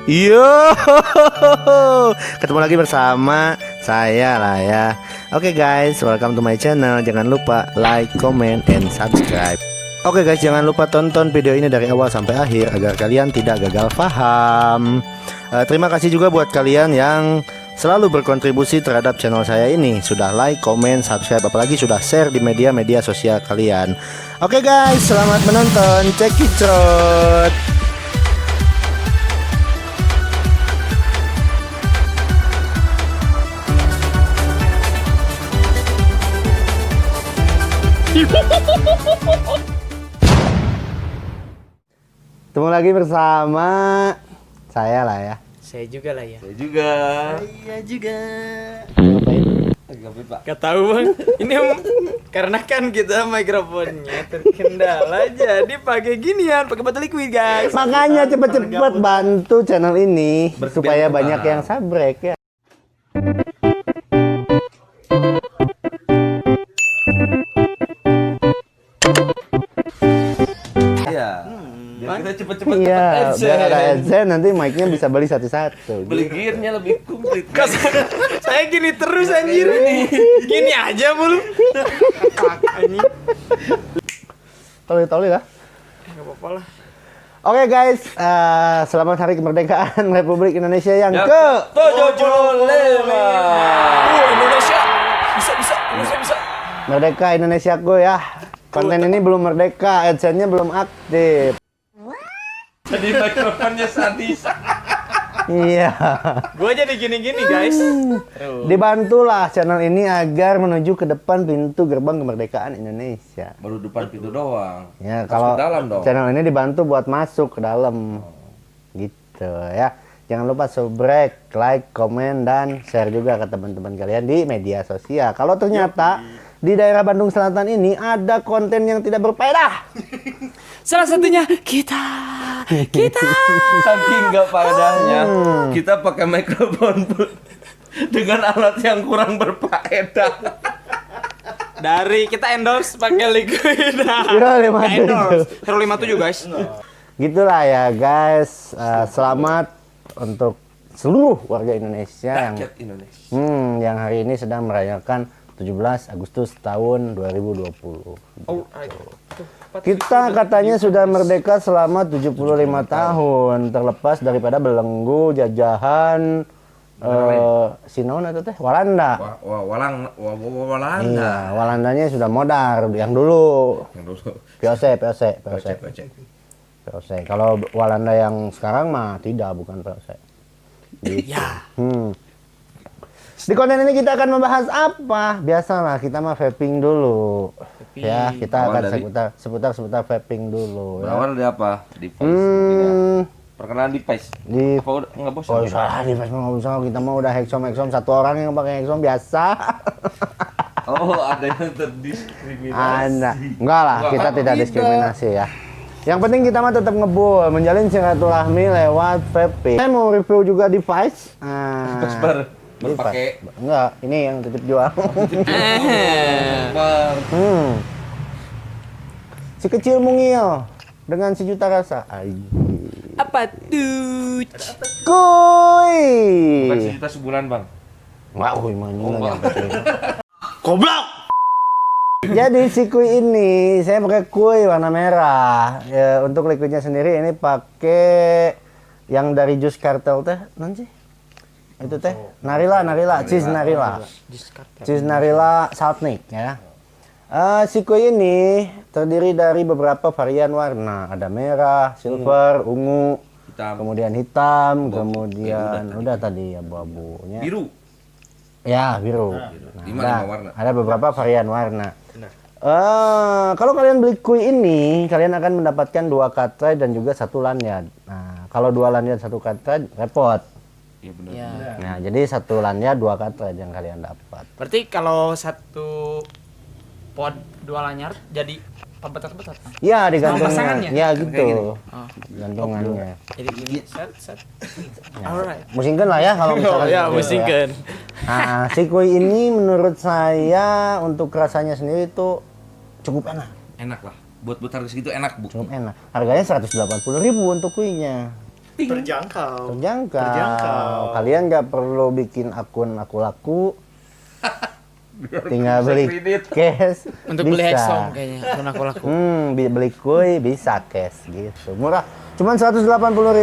Yo, ketemu lagi bersama saya lah ya. Oke guys, welcome to my channel. Jangan lupa like, comment, and subscribe. Oke guys, jangan lupa tonton video ini dari awal sampai akhir agar kalian tidak gagal paham. Terima kasih juga buat kalian yang selalu berkontribusi terhadap channel saya ini. Sudah like, comment, subscribe, apalagi sudah share di media-media sosial kalian. Oke guys, selamat menonton. Check it out. Ketemu lagi bersama saya lah ya. Saya juga lah ya. Saya juga. Saya juga. Ngapain, Pak? Gak tahu bang. Ini karena kan kita mikrofonnya terkendala, jadi pakai ginian, pakai botol liquid guys. Makanya cepet-cepet bantu channel ini supaya Berbiar banyak kemana? yang sabrek ya. Iya. Biar kita cepet-cepet Iya, AdSense. biar ada AdSense nanti mic-nya bisa beli satu-satu. Beli gearnya lebih komplit. Saya gini terus anjir ini. Gini aja mulu. Anjir. Toli-toli lah. Gak apa-apa lah. Oke guys, selamat hari kemerdekaan Republik Indonesia yang Yang ke 75. Indonesia. Bisa. Merdeka Indonesia go ya. Konten ini belum merdeka, AdSense-nya belum aktif. Jadi mikrofonnya sadis. Iya. Gue jadi gini-gini guys. Dibantulah channel ini agar menuju ke depan pintu gerbang kemerdekaan Indonesia. Baru depan pintu doang. Ya, Harus kalau ke dalam dong. channel ini dibantu buat masuk ke dalam. Gitu ya. Jangan lupa subrek, like, komen, dan share juga ke teman-teman kalian di media sosial. Kalau ternyata di daerah Bandung Selatan ini ada konten yang tidak berfaedah. Salah satunya kita. Saking nggak padahnya, kita pakai mikrofon dengan alat yang kurang berfaedah. Dari kita endorse pakai liquid. Hero 57. Endorse. Hero 57 guys. Gitulah ya guys. Selamat untuk seluruh warga Indonesia Rakyat Indonesia. yang hari ini sedang merayakan 17 Agustus tahun 2020. Oh, Kita katanya sudah merdeka selama 75 tahun, terlepas daripada belenggu jajahan Sinaun atau teh Walanda. Walanda. Iya, Walandanya sudah modar yang dulu. Yang dulu. POC. Cek. POC. Kalau Walanda yang sekarang mah tidak, bukan POC. Gitu. ya. Di konten ini kita akan membahas apa? Biasalah kita mah vaping dulu. Ya, kita Awal akan dari- seputar vaping dulu ya. Berawal dari apa? Device mungkin ya. Perkenalan device. Di Apa udah nggak bosan? Oh, salah di Facebook nggak usah. Kita mau udah heksom satu orang yang pakai heksom biasa. Oh, ada yang terdiskriminasi. Anda, enggak lah, Enggak, kita kan tidak tidak. diskriminasi ya. Yang penting kita mah tetap ngebul, menjalin silaturahmi lewat vaping. Saya mau review juga device. Bar Device. berpakai Enggak, ini yang titip jual. bar. Si kecil mungil dengan sejuta rasa. Apa tuh? Kuy. Bukan sejuta sebulan, Bang. Wah, kuy mana Oh, enggak. Goblok. Jadi si kuy ini saya pakai kuy warna merah. Ya, untuk liquidnya sendiri ini pakai yang dari jus kartel teh, non sih? Itu teh Narila, cheese Narila. Cheese Narila Saltnik ya. Si kuy ini terdiri dari beberapa varian warna. Ada merah, silver, ungu, Hitam. kemudian hitam, Abu-abu. kemudian Udah udah tadi abu-abunya. Biru. Ya, biru. Lima warna. Ada beberapa varian warna. Kalau kalian beli kuy ini, kalian akan mendapatkan 2 cartridge dan juga 1 lanyard. Nah, kalau 2 lanyard 1 cartridge repot. Iya benar. Ya. Nah, jadi 1 lanyard 2 cartridge yang kalian dapat. Berarti kalau satu pod 2 lanyar jadi betot-betot. Ya, Sama digantungnya. pasangannya? Ya, Kayak gitu. gini. Oh. Gantungannya. Jadi gini set. Ya. Alright. Musingkeun lah ya kalau misalkan. Oh ya, gitu musingkeun. Nah, si kuy ini menurut saya untuk rasanya sendiri tuh cukup enak. Enak lah. Buat harga segitu enak, Bu. Cukup enak. Harganya 180.000 untuk kuinya. Terjangkau. Terjangkau. Kalian nggak perlu bikin akun aku laku. Tinggal beli kredit. cash. Untuk beli bisa. Hexom kayaknya, akun aku laku. Beli kuy bisa cash gitu. Murah. Cuman 180.000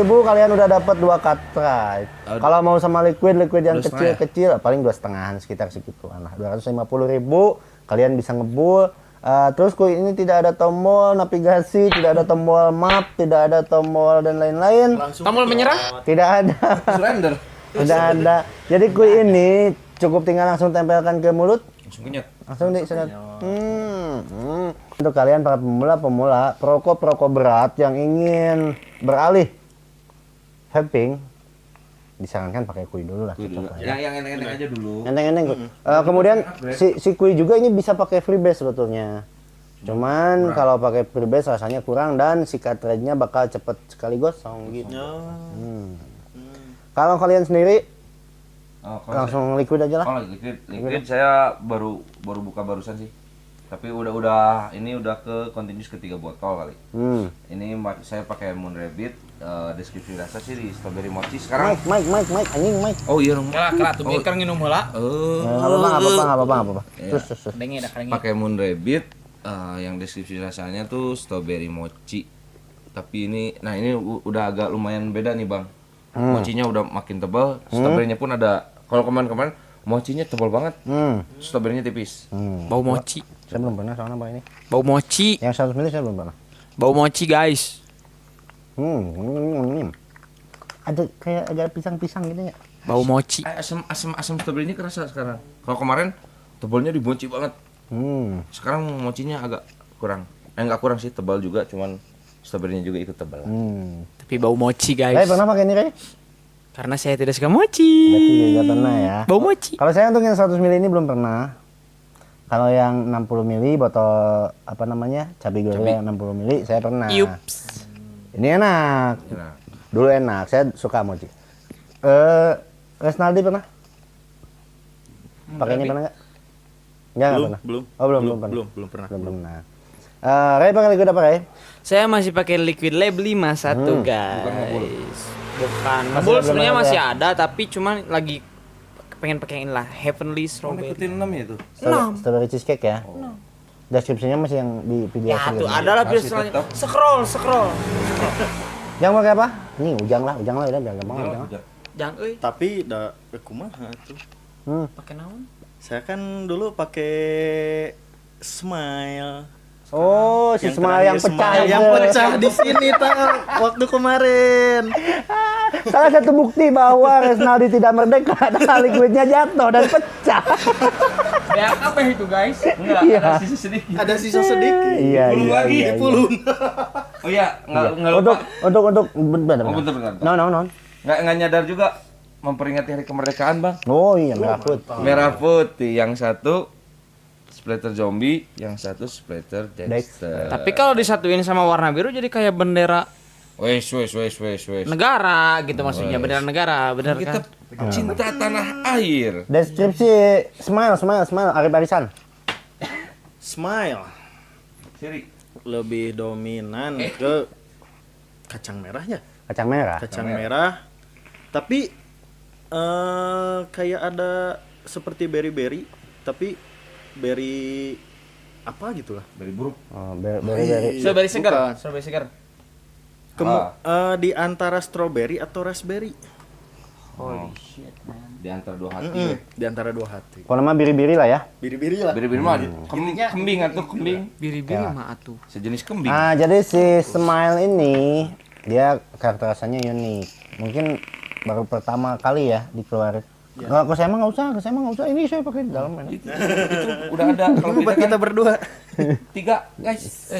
kalian udah dapat 2 cartridge. Kalau mau sama liquid yang 2,5 kecil paling 2,5 sekitar segituan lah. 250.000 kalian bisa ngebul. Terus kuy ini tidak ada tombol navigasi, tidak ada tombol map, tidak ada tombol dan lain-lain. Tombol menyerah? Tidak ada. Surrender. Tidak ada. Jadi kuy ini cukup tinggal langsung tempelkan ke mulut. Langsung kenyat. Langsung disedot. Untuk kalian para pemula, perokok berat yang ingin beralih vaping, disarankan pakai kuy dulu lah. Yang enak-enak aja dulu. Enteng-enteng kuy. Kemudian si kuy juga ini bisa pakai freebase sebetulnya. Cuman kalau pakai freebase rasanya kurang dan si cartridge-nya bakal cepet sekali gosong gitu. Kalau kalian sendiri langsung liquid aja lah. Oh, liquid saya baru buka barusan sih. Tapi udah ke continuous ke 3 botol kali. Ini saya pakai Moon Rabbit, deskripsi rasa sih di strawberry mochi sekarang. Mike, anjing Mike. Oh iya dong. Kala tuh mikir nginum heula. Nggak apa-apa. Terus. Dengi dah karengi. Pakai Moon Rabbit, yang deskripsi rasanya tuh strawberry mochi. Tapi ini udah agak lumayan beda nih bang. Mochinya udah makin tebal, strawberry-nya pun ada. Kalau kemarin mochinya tebal banget, strawberry-nya tipis. Bau mochi. Saya belum pernah soalnya Pak ini. Bau mochi. Yang 100 mili saya belum pernah. Bau mochi guys. Ada kayak agak pisang-pisang gitu ya. Bau mochi. Asam strawberry ini kerasa sekarang. Kalau kemarin tebalnya di mochi banget. Sekarang mochinya agak kurang. Enggak kurang sih, tebal juga, cuman strawberry-nya juga ikut tebal. Tapi bau mochi Ray guys. pernah pakai ini Ray? Karena saya tidak suka mochi. Berarti juga pernah ya. Bau mochi. Kalau saya untuk yang 100 mili ini belum pernah. Kalau yang 60 mili botol apa namanya? Cabai goreng yang 60 mili saya pernah. Yups. Ini enak. Nah, Dulu enak, saya suka mochi. Resnaldi pernah? Pakai ini pernah nggak? Nggak pernah. Belum. Oh belum pernah. Belum pernah. Belum pernah. Ray pakai liquid apa Ray? Saya masih pakai liquid lab 51 guys. Bukan. Ngebul sebenarnya masih ada tapi cuman lagi pengen pakai inilah Heavenly Strawberry. ikutin 6 ya itu. Strawberry cheesecake ya. Deskripsinya masih yang di video Ya sebelumnya. tuh ada lah video Masih selanjutnya. tetap. Scroll. Yang pakai apa? Ini ujang lah udah biar gampang ujang. Jangan euy. Tapi da kumaha tuh. Pakai naon? Saya kan dulu pakai Smile. Oh, si Smile yang pecah yang itu. pecah di sini waktu kemarin. Salah satu bukti bahwa Resnaldi tidak merdeka adalah liquidnya jatuh dan pecah. Ya apa itu guys? Enggak, Iya. ada sisa sedikit. Ada sisa sedikit. Iya, Puluh iya, lagi, iya, iya. Pulun. Oh iya, enggak lupa. Untuk bentar. Oh, bentar. No. Enggak nyadar juga memperingati hari kemerdekaan, Bang. Oh iya, merah putih. Merah putih, yang satu splatter zombie, yang satu splatter Dexter. Tapi kalau disatuin sama warna biru jadi kayak bendera Wes. negara gitu maksudnya, bendera negara, bener Kita kan? cinta tanah air. Deskripsi Smile Arif Arisan. Smile Siri. lebih dominan ke kacang merahnya. Kacang merah. Kacang merah. Tapi kayak ada seperti berry, tapi berry apa gitu lah. Dari buruk. Oh, berry. Strawberry segar, Bukan. strawberry segar. Di antara strawberry atau raspberry. Holy shit, man. Di antara dua hati. ya. Di antara dua hati. Kalau nama biri-biri lah ya. Biri-biri lah. Biri-biri mah kembing atau kembing. Biri-biri mah atuh. Sejenis kembing. Jadi si Smile ini dia karakter rasanya unik. Mungkin baru pertama kali ya dikeluarin. Nggak, saya mah nggak usah. Ini saya pakai di dalam. Itu udah ada. Kalau Buat kita berdua. 3 guys.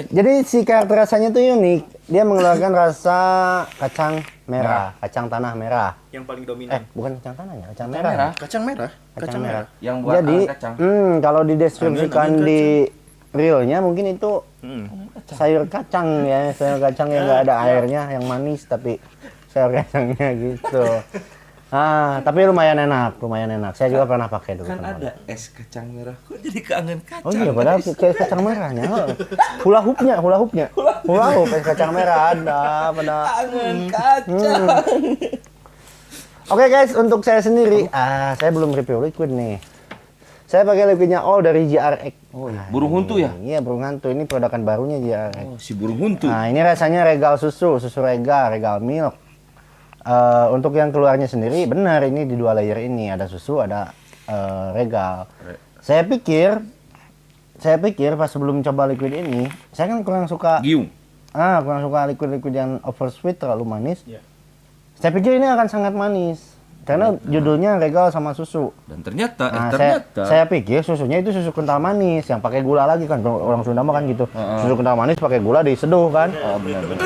Jadi si karakter rasanya tuh unik. Dia mengeluarkan rasa kacang merah, kacang tanah merah. Yang paling dominan. Bukan kacang tanah ya, kacang merah. Kacang merah. Kacang merah. Yang buat Jadi, kacang. kalau dideskripsikan Ambil di realnya mungkin itu sayur kacang ya, sayur kacang yang nggak ada airnya, yang manis tapi sayur kacangnya gitu. Tapi lumayan enak. Saya juga pernah pakai dulu. Kan ada es kacang merah. Kok jadi kangen kacang? Oh iya, padahal kayak kacang merahnya. Hula hoopnya. Hula hoop es kacang merah ada pada. Kangen kacang. Oke guys, untuk saya sendiri, saya belum review liquid nih. Saya pakai liquidnya all dari JRX. Oh iya. Burung hantu ya? Iya, burung hantu. Ini produkan barunya JRX. Oh, si burung hantu. Nah, ini rasanya regal susu regal milk. Untuk yang keluarnya sendiri, benar ini di 2 layer ini ada susu, ada regal. Saya pikir pas sebelum coba liquid ini, saya kan kurang suka Giung. kurang suka liquid yang oversweet, terlalu manis. Saya pikir ini akan sangat manis karena judulnya regal sama susu. Dan ternyata, Saya pikir susunya itu susu kental manis yang pakai gula lagi kan, orang Sunda mah kan gitu. Susu kental manis pakai gula diseduh kan. Oh benar-benar.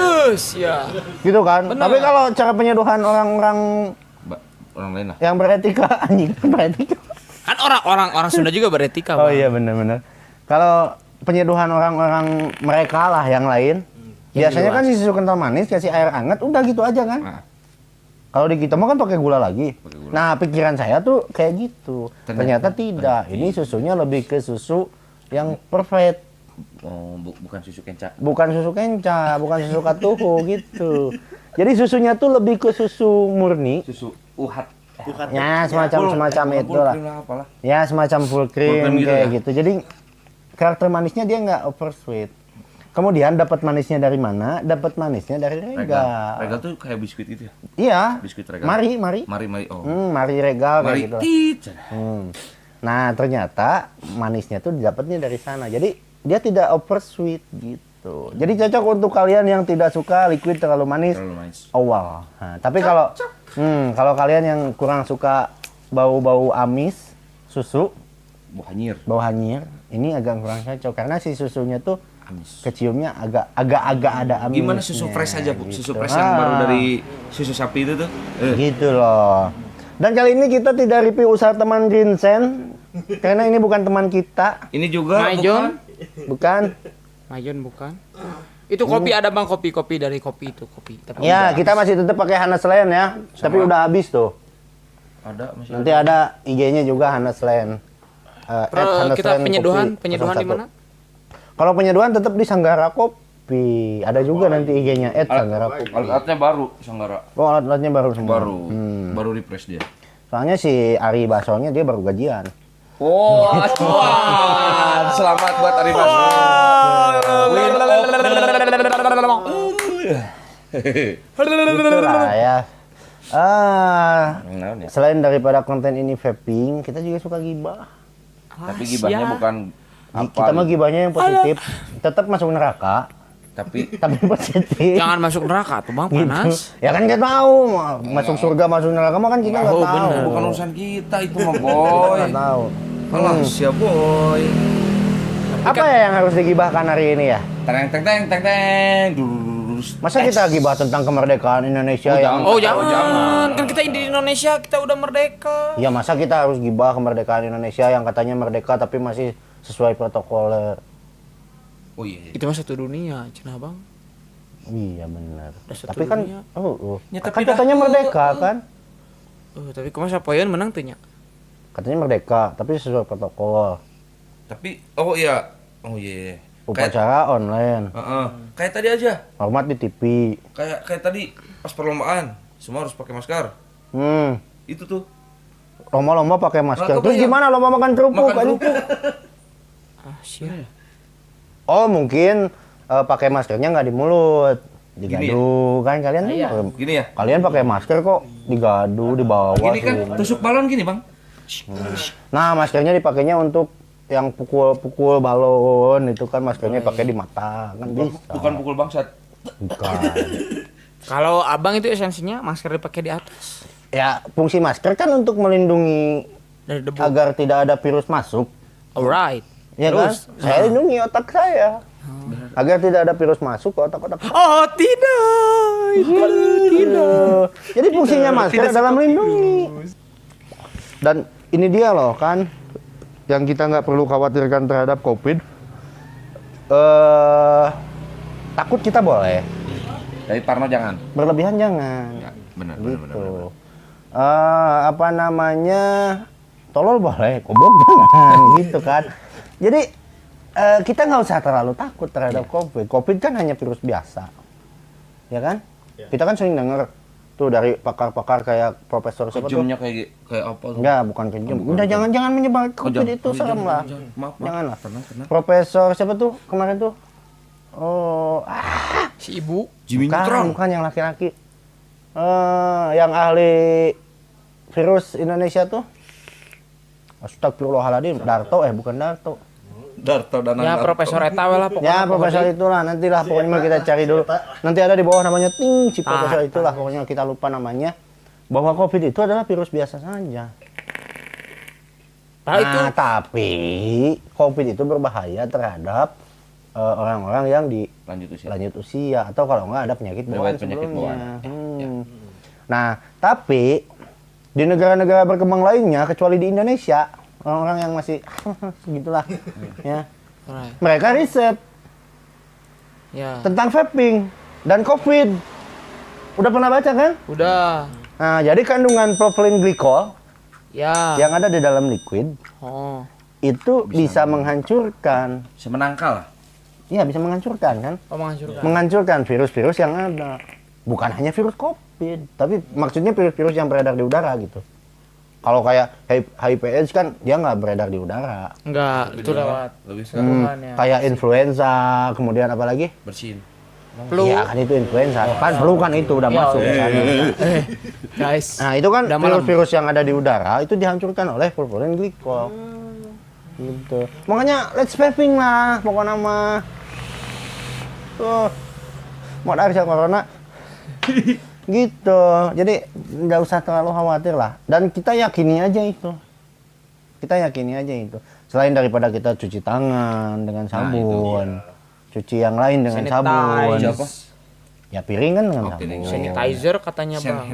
Ya. Gitu kan. Bener. Tapi kalau cara penyeduhan orang-orang Orang lain lah. yang beretika anjing, beretika. Kan orang Sunda juga beretika, Oh Bang. iya benar-benar. Kalau penyeduhan orang-orang mereka lah yang lain, biasanya kan si susu kental manis kasih air hangat, udah gitu aja kan. Nah, Kalau di kita mah kan pakai gula lagi. gula. Nah, pikiran saya tuh kayak gitu. Ternyata tidak. Ini susunya lebih ke susu yang perfect. oh, bukan susu kenca. Bukan susu kenca, bukan susu katuhu gitu. Jadi susunya tuh lebih ke susu murni. Susu uhat. Ya, semacam itulah. Apalah. Ya, semacam full cream, Full cream gitu kayak ya? gitu. Jadi karakter manisnya dia nggak oversweet. Kemudian dapat manisnya dari mana? Dapat manisnya dari regal. Regal tuh kayak biskuit itu ya? Iya. Biskuit regal. Mari. Mari. Oh. Mari regal kayak Mari. gitu. Tit. Nah, ternyata manisnya tuh dapatnya dari sana. Jadi dia tidak oversweet gitu. Jadi cocok untuk kalian yang tidak suka liquid terlalu manis Terlalu manis. awal. Nah, tapi kalau kalian yang kurang suka bau-bau amis susu, Buah hanyir. bau hanyir, ini agak kurang cocok karena si susunya tuh Amis. keciumnya agak ada amisnya. Gimana susu fresh aja, Bu? Susu gitu. fresh yang baru dari susu sapi itu tuh. Gitu loh. Dan kali ini kita tidak review usaha teman Jinsen karena ini bukan teman kita, Ini juga Majon. bukan. Majon bukan. Itu kopi ada, Bang, kopi dari kopi itu, kopi. Tapi Ya, kita masih tetap pakai Hanes Land ya. Tapi udah habis tuh. Ada masih. Nanti ada IG-nya juga Hanes Land. kita penyeduhan di mana? Kalau penyeduhan tetap di Sanggara Kopi. Ada juga nanti IG-nya @sanggara kopi. Alatnya baru Sanggara. Oh, alat-alatnya baru semua. Baru refresh dia. Soalnya si Ari Basonya dia baru gajian. Oh, acuan. Selamat buat Ari Baso. Itulah ya. Naon ya? Selain daripada konten ini vaping, kita juga suka gibah. Tapi gibahnya bukan Kita mah gibahnya yang positif. Tetap masuk neraka, tapi tapi positif. Jangan masuk neraka tuh, Bang, Gitu. panas. Ya kan kita tahu masuk surga masuk neraka mah kan kita nggak tahu. bener. bukan urusan kita itu mah boy. Nggak tahu. Alah, siap boy. Apa ya yang harus digibahkan hari ini ya? Teng teng teng teng teng. Durus. Masa kita gibah tentang kemerdekaan Indonesia yang Oh, jangan. Kan kita di Indonesia, kita udah merdeka. ya masa kita harus gibah kemerdekaan Indonesia yang katanya merdeka tapi masih sesuai protokoler. Oh iya. Itu mah satu dunia, cenah, Bang. Iya benar. Udah satu Tapi kan dunia. Ya, kan tapi katanya dah- merdeka kan? Tapi kumaha sapoeun menang teh nya? Katanya merdeka tapi sesuai protokol. Tapi oh iya. Oh iya. Kayak Upacara online, kayak tadi aja. hormat di TV. Kayak tadi pas perlombaan semua harus pakai masker. Itu tuh Lomba-lomba pakai masker. Nah, Terus kebayang. gimana lomba makan kerupuk? makan anjing? kerupuk. Ah, siap. Oh mungkin pakai maskernya nggak di mulut, digadu kan kalian? Iya. Gini ya. Kalian pakai masker kok digadu di bawah. Gini kan sini. tusuk balon gini, Bang. Nah maskernya dipakainya untuk yang pukul-pukul balon itu kan maskernya pakai di mata kan bisa. Bukan pukul bangsat. Bukan. Kalau Abang itu esensinya masker dipakai di atas Ya fungsi masker kan untuk melindungi dari debu. agar tidak ada virus masuk. Alright. Ya Terus? kan? Saya lindungi otak saya. Agar tidak ada virus masuk ke otak-otak. Oh, tidak. Tidak. Jadi fungsinya masker adalah melindungi. Dan ini dia loh kan yang kita nggak perlu khawatirkan terhadap COVID. Takut kita boleh, Dari Parno jangan. berlebihan jangan. Ya, benar Gitu. apa namanya, tolol boleh, goblok jangan gitu kan. Jadi kita nggak usah terlalu takut terhadap COVID. COVID kan hanya virus biasa, ya kan? Kita kan sering dengar tuh dari pakar-pakar kayak profesor siapa tuh? Kejamnya kayak apa tuh? Enggak, bukan kejam. Udah jangan menyebar COVID itu serem lah. Maaf. Jangan lah. Tenang. Profesor siapa tuh kemarin tuh? Si ibu. Jimmy Neutron. Bukan yang laki-laki. Yang ahli virus Indonesia tuh. Astagfirullahaladzim, bukan Darto. Darto dan Ya Profesor Eta we lah pokoknya. Ya profesor itulah, nantilah pokoknya kita cari dulu. Nanti ada di bawah namanya si profesor itulah, pokoknya kita lupa namanya. Bahwa COVID itu adalah virus biasa saja. Nah, Tapi COVID itu berbahaya terhadap orang-orang yang di lanjut usia atau kalau enggak ada penyakit bawaan sebelumnya. Nah, tapi di negara-negara berkembang lainnya kecuali di Indonesia, orang-orang yang masih segitulah ya. Mereka riset tentang vaping dan COVID. Udah pernah baca kan? Udah. Nah, jadi kandungan propylene glycol yang ada di dalam liquid itu bisa menghancurkan. Bisa menangkal. Iya, bisa menghancurkan kan? Menghancurkan. Menghancurkan virus-virus yang ada. Bukan hanya virus COVID, tapi maksudnya virus-virus yang beredar di udara gitu. Kalau kayak HIV/AIDS kan dia nggak beredar di udara. Enggak, itu lewat. Kayak influenza, kemudian apa lagi? Bersin. Flu. Iya kan itu influenza. Kan flu kan itu udah masuk ke sana. Guys. Nah, itu kan udah malam. virus-virus yang ada di udara itu dihancurkan oleh propylene glycol. Gitu. Makanya let's vaping lah pokoknya mah. Tuh. Mau dari corona. Gitu. Jadi nggak usah terlalu khawatir lah. Dan kita yakini aja itu. Selain daripada kita cuci tangan dengan sabun, cuci yang lain dengan sabun. Ya piring kan dengan sabun. Sanitizer katanya Bang.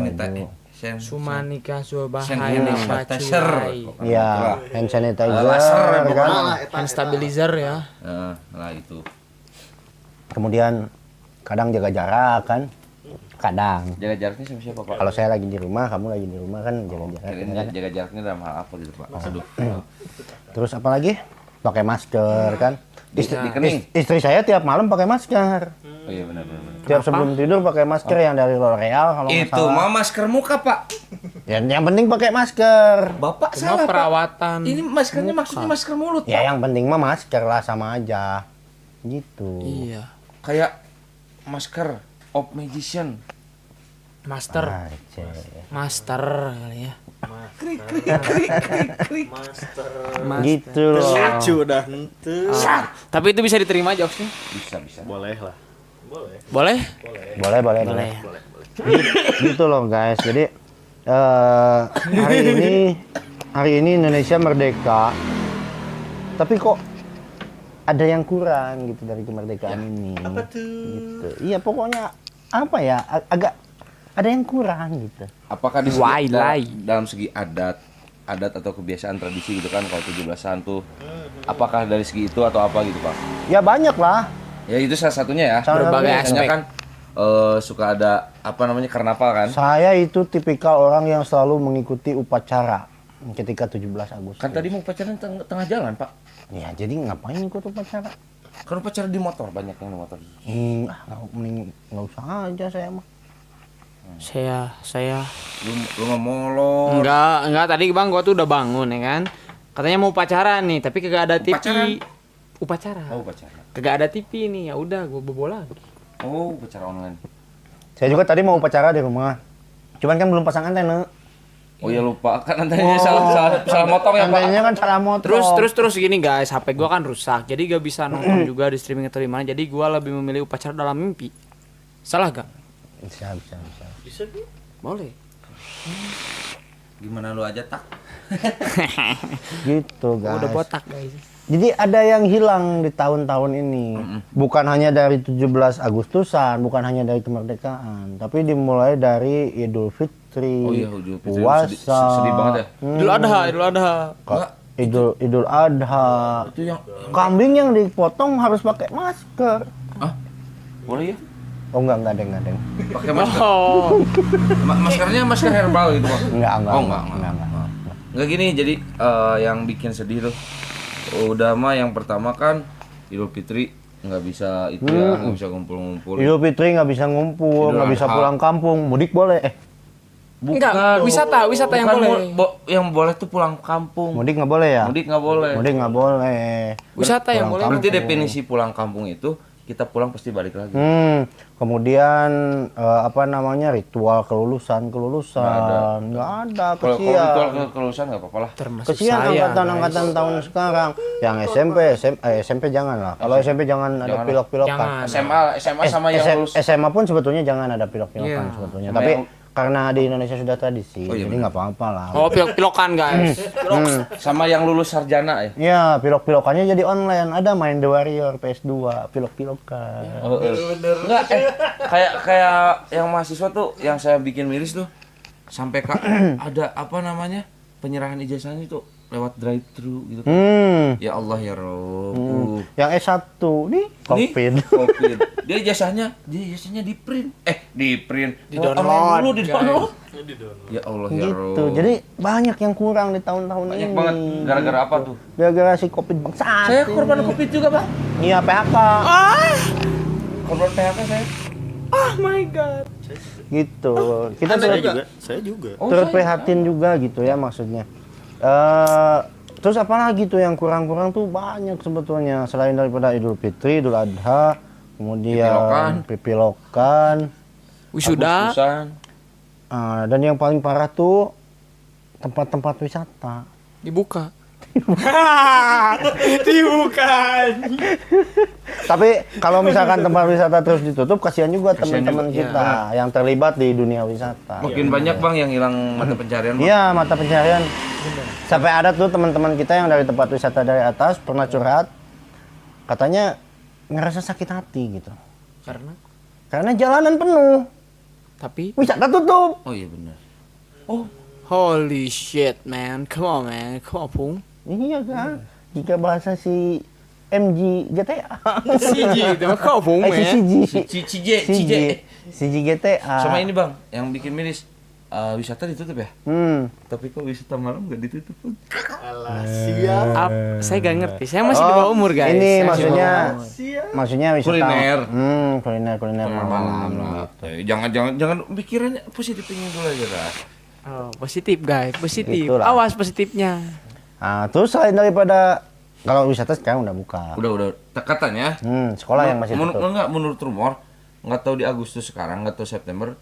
Sumanika bahaya paculai. Iya, hand sanitizer kan. Hand stabilizer ya. Lah itu. Kemudian kadang jaga jarak kan. Kadang. Jaga jaraknya sama siapa, Pak? Kalau saya lagi di rumah, kamu lagi di rumah kan jaga jarak. Kan? Jaga jaraknya dalam hal apa gitu, Pak? Aduh. Terus apa lagi? Pakai masker kan. Dikening. Istri saya tiap malam pakai masker. Oh iya benar. Tiap sebelum tidur pakai masker yang dari L'Oreal kalau nggak Itu salah. mah masker muka, Pak. Yang penting pakai masker. Bapak Cuma salah, Pak. perawatan. Ini maskernya maksudnya masker mulut, Ya Pak. yang penting mah masker lah sama aja. Gitu. Iya. Kayak masker of magician. Master. Aceh. Master kali ya. Gitu loh. Lucu dah nentu. Tapi itu bisa diterima jokesnya? Bisa. Boleh lah. Boleh? Boleh. Gitu loh guys. Jadi hari ini Indonesia merdeka. Tapi kok ada yang kurang gitu dari kemerdekaan ini. Apa tuh? Gitu. Iya pokoknya apa ya agak ada yang kurang gitu. Apakah di Why segi, lie? dalam segi adat atau kebiasaan tradisi gitu kan kalau 17-an tuh apakah dari segi itu atau apa gitu, Pak? Ya banyak lah. Ya itu salah satunya ya. Berbagai Biasanya aspek. kan suka ada apa namanya karnaval kan? Saya itu tipikal orang yang selalu mengikuti upacara ketika 17 Agustus. Kan tadi mau pacaran tengah jalan, Pak. Ya jadi ngapain ikut upacara? Kan upacara di motor, banyak yang di motor. Mending nggak usah aja saya mah. Saya Lu nggak molor. enggak tadi Bang gua tuh udah bangun ya kan. Katanya mau pacaran nih, tapi kagak ada TV. Upacara. Oh, upacara. Kagak ada TV nih. Ya udah gua bobo lagi. Oh, upacara online. Saya juga tadi mau upacara di rumah. Cuman kan belum pasang antena. Oh ya lupa, kan antenanya salah motong ya, Pak. Antenanya kan salah motong. Terus gini guys, HP gua kan rusak. Jadi gak bisa nonton juga di streaming atau di mana. Jadi gua lebih memilih upacara dalam mimpi. Salah gak? Bisa. Bisa sih. Boleh. Gimana lu aja tak? Gitu guys. Udah botak guys. Jadi ada yang hilang di tahun-tahun ini. Bukan hanya dari 17 Agustusan, bukan hanya dari kemerdekaan, tapi dimulai dari Idul Fitri, Oh iya, Idul Fitri. puasa, Sedih banget ya. Idul Adha. Idul Adha. Itu yang Kambing yang dipotong harus pakai masker. boleh ya? Oh enggak deng. Pakai masker. Oh. Maskernya masker herbal gitu, Bang. Enggak. Oh, enggak. Enggak gini, jadi yang bikin sedih tuh. Udah mah yang pertama kan Idul Fitri nggak bisa itu ya, nggak bisa ngumpul-ngumpul. Idul Fitri nggak bisa ngumpul, Idul nggak bisa Adha. pulang kampung, mudik boleh. Enggak, wisata yang Bukan boleh. yang boleh tuh pulang kampung. Mudik nggak boleh ya? Mudik nggak boleh. Mudik nggak boleh. Wisata yang boleh. Berarti definisi pulang kampung itu kita pulang pasti balik lagi. Kemudian apa namanya ritual kelulusan nggak ada Kalau kesian. ritual kelulusan nggak apa-apa lah. Termasuk Kesian saya. angkatan tahun sekarang. Yang SMP jangan lah. Kalau SMP jangan ada Jangan. pilok-pilokan. Jangan. SMA sama yang lulus. SMA pun sebetulnya jangan ada pilok-pilokan Iya. sebetulnya. Sama Tapi yang- karena di Indonesia sudah tradisi, Oh, iya jadi nggak apa-apa lah. Oh, pilok-pilokan guys. Sama yang lulus sarjana ya. Ya, pilok-pilokannya jadi online. Ada main The Warrior PS2, pilok-pilokan. Oh, enggak, kayak yang mahasiswa tuh yang saya bikin miris tuh sampai ada apa namanya penyerahan ijazahnya tuh lewat drive thru gitu. Ya Allah ya Rob. Yang S1 nih COVID. Covid. Dia ijazahnya di print. Di print. Di-download, Dulu di guys. download. Ya Allah ya Rob. Gitu. Jadi banyak yang kurang di tahun-tahun Banyak ini. banget gara-gara apa tuh? Gara-gara si COVID bangsat. Saya korban Covid juga, Bang. Iya, PHK. Korban PHK saya. Oh my god. Gitu. Kita Saya turut, juga. Saya juga. turut prihatin juga gitu ya maksudnya. Terus apa lagi tuh yang kurang-kurang tuh banyak sebetulnya selain daripada Idul Fitri, Idul Adha, kemudian pipilokan, Wisuda. Agustusan. dan yang paling parah tuh tempat-tempat wisata. Dibuka. Dibuka. Tapi kalau misalkan tempat wisata terus ditutup, kasihan juga Kasihan teman-teman juga, kita yang terlibat di dunia wisata. Makin banyak Bang yang hilang mata pencarian. Bang. Iya, mata pencaharian. Sampai ada tuh teman-teman kita yang dari tempat wisata dari atas pernah curhat, katanya ngerasa sakit hati gitu. Karena jalanan penuh, Tapi wisata tutup. Oh iya benar. holy shit man. Come on man. Come on Pung. Iya kan? Jika bahasa si MG GTA. CG itu mah kau Pung Si man. CJ. CG GTA. Sama ini Bang, yang bikin miris wisata ditutup ya? Tapi kok wisata malam nggak ditutup? Bang? Saya gak ngerti. Saya masih di bawah umur guys. Ini Saya masih di bawah maksudnya wisata Kuliner. kuliner Malam lah. Jangan pikirannya positifnya dulu aja lah. Oh, positif guys, positif. Itulah. Awas positifnya. Nah, terus selain daripada kalau wisata sekarang udah buka. Udah katanya. Sekolah yang masih tutup. Menurut rumor nggak tahu di Agustus sekarang, nggak tahu September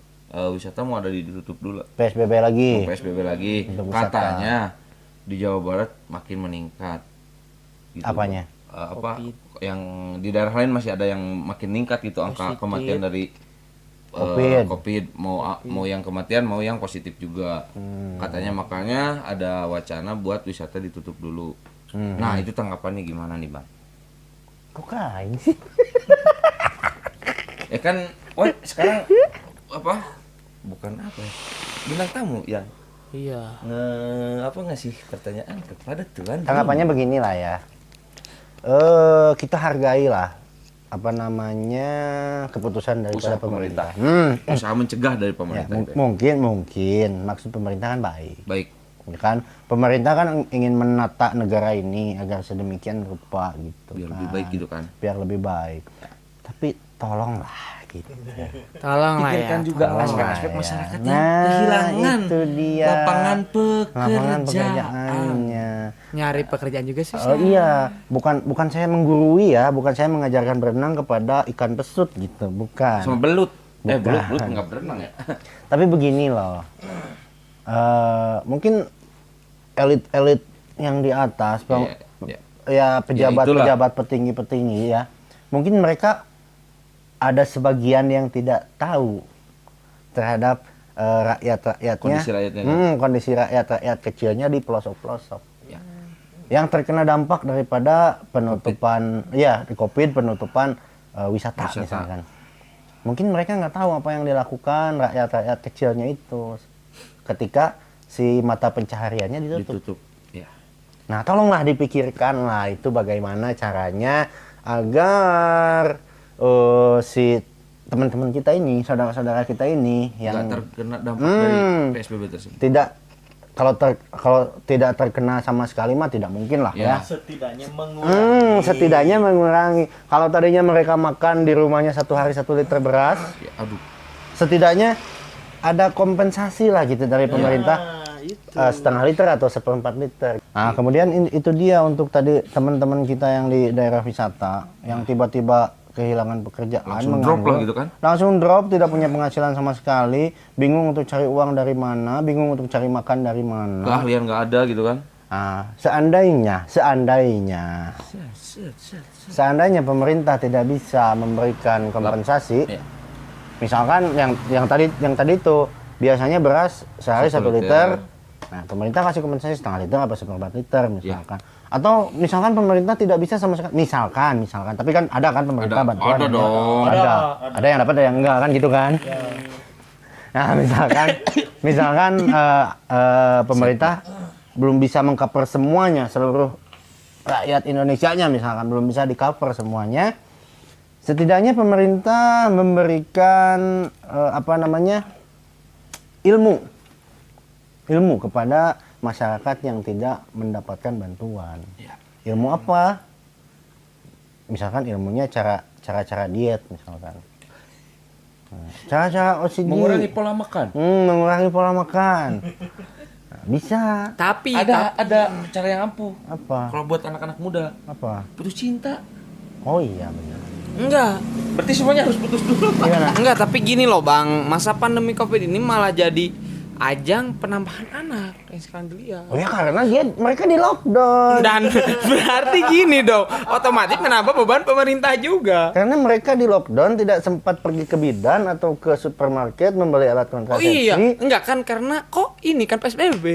wisata mau ada ditutup dulu. PSBB lagi. PSBB lagi. Untuk wisata. Katanya di Jawa Barat makin meningkat. Gitu. Apanya? Apa yang di daerah lain masih ada yang makin meningkat gitu angka Positif. kematian dari COVID. Mau yang kematian mau yang positif juga. Katanya makanya ada wacana buat wisata ditutup dulu. Nah, itu tanggapannya gimana nih, Bang? Kok kain sih? Kan sekarang apa? Bukan apa ya? Bintang tamu yang Iya. ngasih pertanyaan kepada Tuhan. Tanggapannya beginilah ya. Kita hargailah apa namanya keputusan dari Usaha pemerintah. Usaha mencegah dari Ya, pemerintah. itu ya. mungkin maksud pemerintah kan baik. Baik. Ya kan pemerintah kan ingin menata negara ini agar sedemikian rupa gitu. Biar kan. lebih baik gitu kan. Biar lebih baik. Tapi tolonglah gitu. Tolong lah ya. Pikirkan juga tolong aspek-aspek lah ya. masyarakat yang Nah, kehilangan itu dia. lapangan Lapangan pekerjaan. pekerjaannya. Nyari pekerjaan juga sih. Oh iya, bukan saya menggurui ya, bukan saya mengajarkan berenang kepada ikan pesut gitu, bukan. Sama belut. Bukan. Belut nggak berenang ya. Tapi begini loh, mungkin elit-elit yang di atas, Iya. ya pejabat-pejabat itulah. petinggi-petinggi ya, mungkin mereka ada sebagian yang tidak tahu terhadap rakyat-rakyatnya, Kondisi rakyatnya, kan? kondisi rakyat kecilnya di pelosok-pelosok. Ya. Yang terkena dampak daripada penutupan di COVID, penutupan wisata misalkan. Mungkin mereka nggak tahu apa yang dilakukan rakyat-rakyat kecilnya itu ketika si mata pencahariannya ditutup. Ya. Nah, tolonglah dipikirkan lah itu bagaimana caranya agar si teman-teman kita ini, saudara-saudara kita ini yang nggak terkena dampak dari PSBB tersebut. tidak kalau tidak terkena sama sekali mah tidak mungkin lah ya. Setidaknya mengurangi. Setidaknya mengurangi. Kalau tadinya mereka makan di rumahnya 1 hari 1 liter beras, Ya, aduh. setidaknya ada kompensasi lah gitu dari pemerintah. Setengah liter atau 1/4 liter. Nah, kemudian itu dia untuk tadi teman-teman kita yang di daerah wisata yang tiba-tiba kehilangan pekerjaan, Langsung drop lah gitu kan. langsung drop, tidak punya penghasilan sama sekali, bingung untuk cari uang dari mana, bingung untuk cari makan dari mana. Keahlian nggak ada gitu kan. Nah, seandainya pemerintah tidak bisa memberikan kompensasi, Iya. misalkan yang tadi itu biasanya beras sehari 1 liter. Nah, pemerintah kasih kompensasi setengah liter apa 1/4 liter misalkan. Atau misalkan pemerintah tidak bisa sama sekali, misalkan, tapi kan ada kan pemerintah bantuan. Ada dong. Ada yang dapat, ada yang enggak kan gitu kan. Nah, misalkan pemerintah belum bisa mengcover semuanya, seluruh rakyat Indonesianya misalkan belum bisa di-cover semuanya. Setidaknya pemerintah memberikan ilmu kepada masyarakat yang tidak mendapatkan bantuan. Ya. Ilmu apa? Misalkan ilmunya cara diet misalkan. Nah, cara-cara OCD. Mengurangi pola makan. Mengurangi pola makan. Nah, bisa. Tapi Ada cara yang ampuh. Apa? Kalau buat anak-anak muda, Apa? putus cinta. Oh iya benar. enggak. Berarti semuanya harus putus dulu. Gimana? Enggak, tapi gini loh Bang, masa pandemi Covid ini malah jadi ajang penambahan anak yang sekarang dilihat. Oh ya karena mereka di lockdown. Dan berarti gini dong, otomatis menambah beban pemerintah juga. Karena mereka di lockdown tidak sempat pergi ke bidan atau ke supermarket membeli alat Oh kontrasepsi. iya, enggak kan karena kok ini kan PSBB.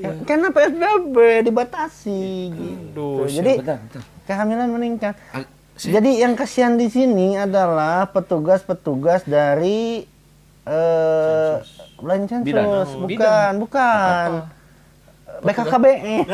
Ya. Karena PSBB dibatasi gitu. Aduh, Jadi Bentar. kehamilan meningkat. Ah, Jadi yang kasihan di sini adalah petugas-petugas dari bulan sensus, Bidan. bukan. BKKBN.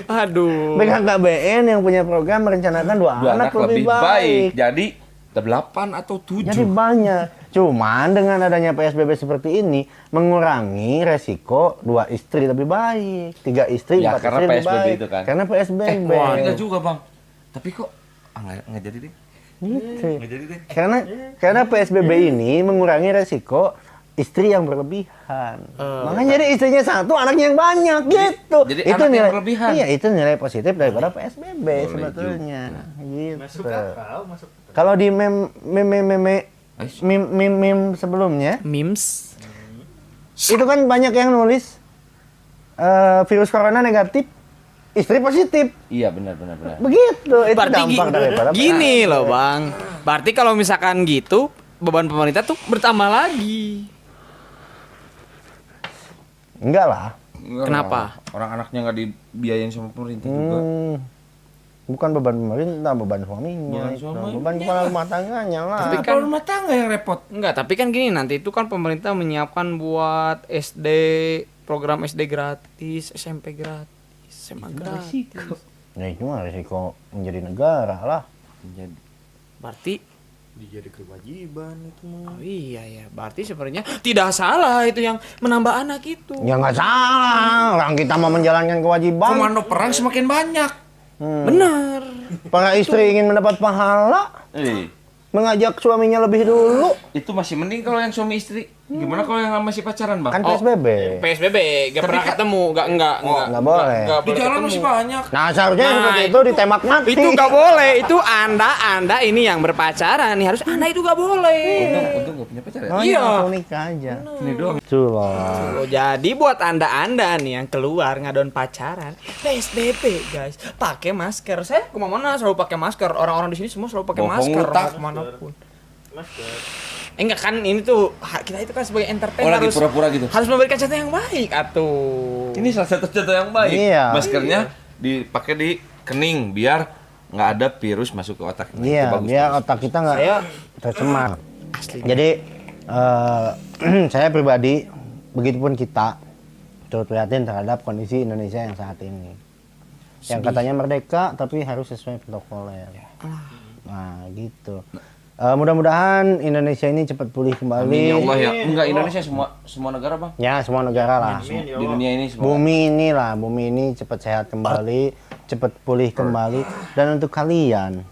Aduh. BKKBN yang punya program merencanakan dua anak lebih baik. Jadi 8 atau 7. Jadi banyak. Cuman dengan adanya PSBB seperti ini mengurangi resiko 2 istri lebih baik, 3 istri, Ya, 4 karena istri lebih PSBB baik. itu kan. Karena PSBB. Enggak juga, Bang. Tapi kok nggak jadi deh. Gitu. Nggak jadi deh. Karena PSBB ini mengurangi resiko istri yang berlebihan. Makanya jadi istrinya 1, anaknya yang banyak gitu. Jadi itu anak yang nilai berlebihan. Iya, itu nilai positif daripada PSBB Boleh sebetulnya. Gitu. Masuk akal, masuk. Kalau di meme sebelumnya Memes. itu kan banyak yang nulis virus corona negatif, istri positif. Iya, benar. Begitu. Itu Berarti dampak daripada gini loh Bang. Berarti kalau misalkan gitu beban pemerintah tuh bertambah lagi. Enggak lah. Kenapa? Orang anaknya nggak dibiayain sama pemerintah juga. Bukan beban pemerintah, beban suaminya. Beban itu. suaminya. Beban kepala rumah tangganya lah. Tapi kan rumah tangga yang repot. Enggak, tapi kan gini nanti itu kan pemerintah menyiapkan buat SD, program SD gratis, SMP gratis, SMA gratis. Ya itu mah risiko menjadi negara lah. Jadi Berarti Jadi kewajiban itu mah. oh iya ya, berarti sebenarnya tidak salah itu yang menambah anak itu. Ya nggak salah, orang kita mau menjalankan kewajiban. komando perang semakin banyak. Benar. Para istri ingin mendapat pahala, mengajak suaminya lebih dulu. Itu masih mending kalau yang suami istri. Gimana kalau yang masih pacaran, Bang? Kan PSBB. PSBB gak pernah ketemu, enggak nggak boleh. Di jalan masih banyak. Nah seharusnya Nah, seperti itu ditembak mati. Itu gak boleh. Itu anda ini yang berpacaran nih harus anda itu gak boleh. Untung nggak punya pacar ya. Oh, Iya. langsung nikah aja. Ini doang. Itu loh. Oh, jadi buat anda nih yang keluar ngadon pacaran, PSBB guys, pakai masker. Saya kemana-mana selalu pakai masker. Orang-orang di sini semua selalu pakai Bohong masker. lu, Tak. Mau kemanapun. Enggak kan ini tuh kita itu kan sebagai entertain Oh, lagi harus pura-pura gitu. harus memberikan contoh yang baik atuh. Ini salah satu contoh yang baik. Iya. Maskernya dipakai di kening biar nggak ada virus masuk ke otak. Nah, itu Iya, bagus, biar bagus. otak kita nggak tercemar. Asli. Jadi saya pribadi, begitupun kita turut prihatin terhadap kondisi Indonesia yang saat ini. Yang katanya merdeka tapi harus sesuai protokoler. Nah gitu. Mudah-mudahan Indonesia ini cepat pulih kembali. Amin ya Allah ya. Enggak, Indonesia semua negara, Bang. Ya, semua negara lah. Di dunia ini semua. Bumi ini cepat sehat kembali, cepat pulih kembali. Dan untuk kalian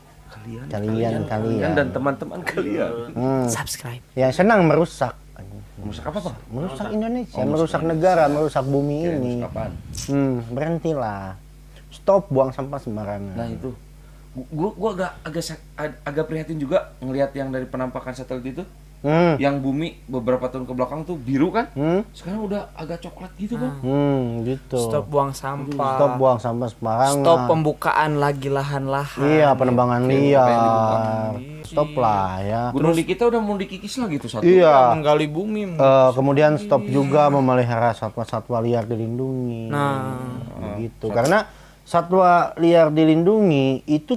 dan teman-teman kalian. Subscribe. yang senang merusak Apa, Bang? merusak Indonesia, merusak negara, merusak bumi ini. Kapan? Berhentilah. Stop buang sampah sembarangan. Nah, itu. Gua agak prihatin juga ngelihat yang dari penampakan satelit itu. Yang bumi beberapa tahun ke belakang tuh biru kan? Sekarang udah agak coklat gitu, Bang. Gitu. Stop buang sampah. Stop buang sampah sembarangan. Stop pembukaan lagi lahan-lahan. Iya, penebangan liar. Stop lah ya. Gunung di kita udah mau dikikis lagi tuh satu. Iya. Menggali bumi. Kemudian stop juga memelihara satwa-satwa liar dilindungi. Begitu. Karena satwa liar dilindungi itu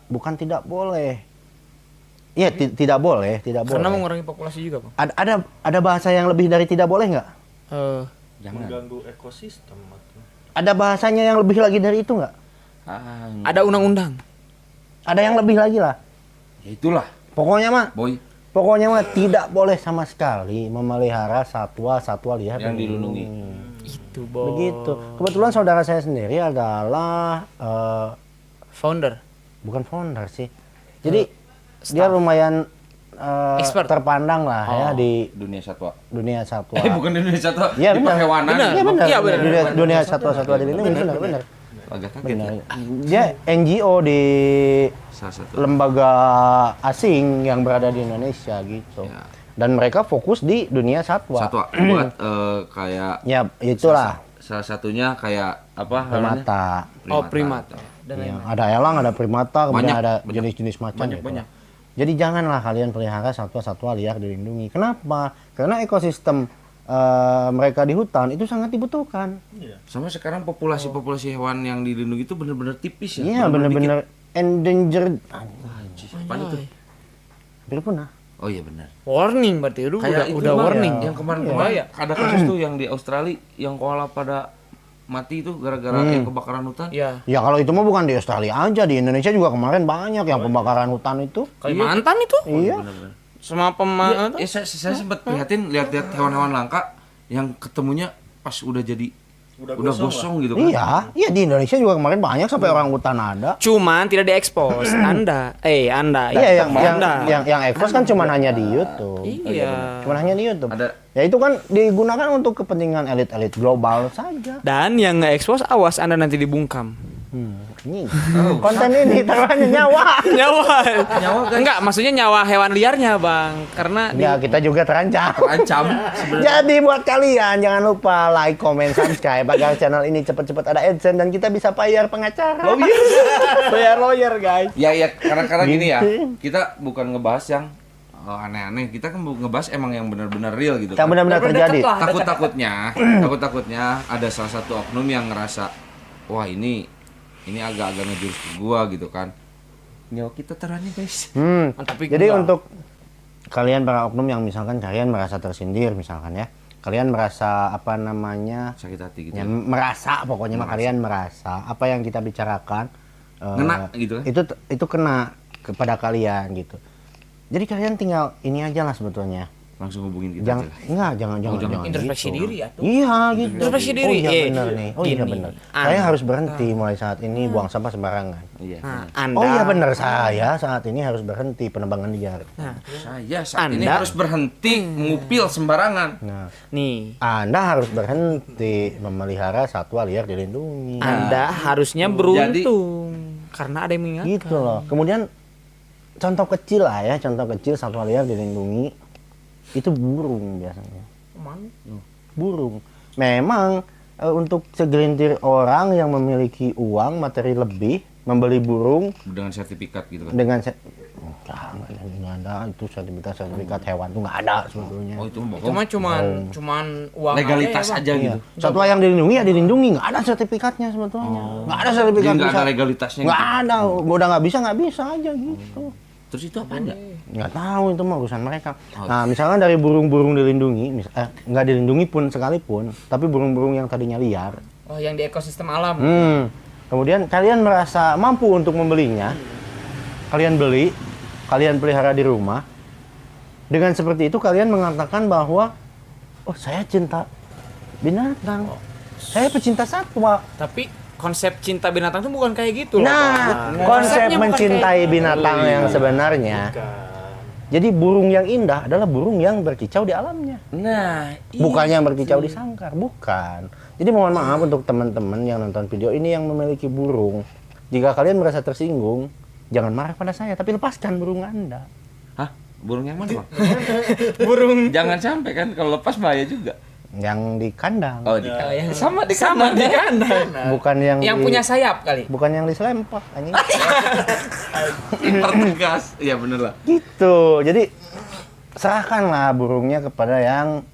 bukan tidak boleh. Iya, tidak boleh. Karena mengurangi populasi juga, Bang. Ada bahasa yang lebih dari tidak boleh nggak? Jangan. Mengganggu ekosistem. Ada bahasanya yang lebih lagi dari itu nggak? Ada undang-undang. Ada yang lebih lagi lah. Ya itulah, Pokoknya mah tidak boleh sama sekali memelihara satwa liar yang dilindungi. Itu, Bos. Begitu. Kebetulan saudara saya sendiri adalah Founder. bukan founder sih. Jadi dia lumayan Expert. terpandang lah ya di Dunia satwa. dunia satwa. Bukan di dunia satwa. Iya, Di benar. perhewanan. Iya benar. Iya, benar. Dunia satwa dilindungi benar. Agak kaget ya. Dia NGO di Salah satu. lembaga asing yang berada di Indonesia gitu. Ya. Dan mereka fokus di dunia satwa. Satwa buat kayak Ya, itulah. salah satunya kayak apa namanya? Primata. Oh, primata. Dan Ya, lain-lain. ada elang, ada primata, kemudian Banyak, ada banyak. jenis-jenis macam gitu. Banyak. Jadi janganlah kalian pelihara satwa-satwa liar dilindungi. Kenapa? Karena ekosistem mereka di hutan itu sangat dibutuhkan. Sama sekarang populasi hewan yang dilindungi itu benar-benar tipis ya. Iya, benar-benar endangered. Apaan itu? Hampir punah. Oh iya benar. Warning berarti itu Kayak udah Bang, warning. Yang kemarin ada kasus tuh yang di Australia yang koala pada mati itu gara-gara yang kebakaran hutan. Iya. Ya kalau itu mah bukan di Australia aja, di Indonesia juga kemarin banyak yang pembakaran hutan itu. Kalimantan itu. Iya. Sama pemain. Saya sempat prihatin lihat-lihat hewan-hewan langka yang ketemunya pas udah jadi udah gosong gitu kan. Iya, di Indonesia juga kemarin banyak sampai orang hutan ada. Cuman tidak diekspos. Anda. Iya, yang ekspos kan cuma hanya di YouTube. Iya. Cuma hanya di YouTube. Ada. Ya itu kan digunakan untuk kepentingan elit-elit global saja. Dan yang nggak ekspos, awas Anda nanti dibungkam. Ini konten ini taruhannya nyawa. Nyawa enggak, maksudnya nyawa hewan liarnya, Bang. Karena Ya kita juga terancam. Terancam sebenarnya. Jadi buat kalian jangan lupa like, comment, subscribe agar channel ini cepat-cepat ada AdSense dan kita bisa bayar pengacara. bayar lawyer, guys. Ya karena gini ya. Gitu. Kita bukan ngebahas yang aneh-aneh. Kita kan nggebahas emang yang benar-benar real gitu Yang kan. benar-benar terjadi. Takut-takutnya ada salah satu oknum yang ngerasa wah ini agak-agak ngejurus ke gua gitu kan. Nyawa kita taruhannya guys. Tapi Jadi enggak. untuk kalian para oknum yang misalkan kalian merasa tersindir misalkan ya. Kalian merasa apa namanya? Sakit hati gitu. Ya, merasa pokoknya mah kalian merasa apa yang kita bicarakan Ngena gitu kan. itu kena kepada kalian gitu. Jadi kalian tinggal ini aja lah sebetulnya. Langsung hubungin kita Jangan jangan. introspeksi gitu. diri atuh. Iya gitu. Introspeksi diri. Oh iya benar nih. Oh iya gini. benar. Saya harus berhenti mulai saat ini buang sampah sembarangan. Iya. Nah, Anda. Oh iya benar, saya saat ini harus berhenti penebangan liar. Nah, Saya saat ini Anda- harus berhenti ngupil sembarangan. Nah, nih. Anda harus berhenti memelihara satwa liar dilindungi. Anda harusnya beruntung karena ada yang mengingat. Gitu loh. Kemudian contoh kecil lah ya, contoh kecil satwa liar dilindungi itu burung biasanya. Burung. Memang untuk segelintir orang yang memiliki uang materi lebih membeli burung Dengan sertifikat gitu kan. dengan nggak ada itu sertifikat hewan tuh nggak ada sebetulnya. Oh itu Itu bohong. mah cuman uang Legalitas aja Iya. gitu. Satwa yang dilindungi ya dilindungi, nggak ada sertifikatnya sebetulnya. Nggak ada sertifikat. Jadi nggak ada bisa. legalitasnya Nggak gitu. ada, udah nggak bisa aja gitu. Terus itu apa ya? Nggak tahu itu mah urusan mereka. Nah misalkan dari burung-burung dilindungi, nggak dilindungi pun sekalipun, tapi burung-burung yang tadinya liar, Oh, yang di ekosistem alam. kemudian kalian merasa mampu untuk membelinya, kalian beli, kalian pelihara di rumah, dengan seperti itu kalian mengatakan bahwa oh saya cinta binatang, saya pecinta satwa. Tapi konsep cinta binatang itu bukan kayak gitu loh. Nah, Bang. konsep Konsepnya bukan mencintai kayak gitu. binatang yang sebenarnya. Jadi burung yang indah adalah burung yang berkicau di alamnya. Nah, Bukan yang berkicau di sangkar, bukan. Jadi mohon maaf untuk teman-teman yang nonton video ini yang memiliki burung. Jika kalian merasa tersinggung, jangan marah pada saya, tapi lepaskan burung Anda. hah? Burung yang mana, Bang? Burung Jangan sampai kan kalau lepas bahaya juga. Yang di kandang, Oh, di sama di sama di kandang. bukan Yang di, punya sayap kali. bukan yang di selempok, anjing. pertegas. Iya bener lah. Gitu. Jadi serahkanlah burungnya kepada yang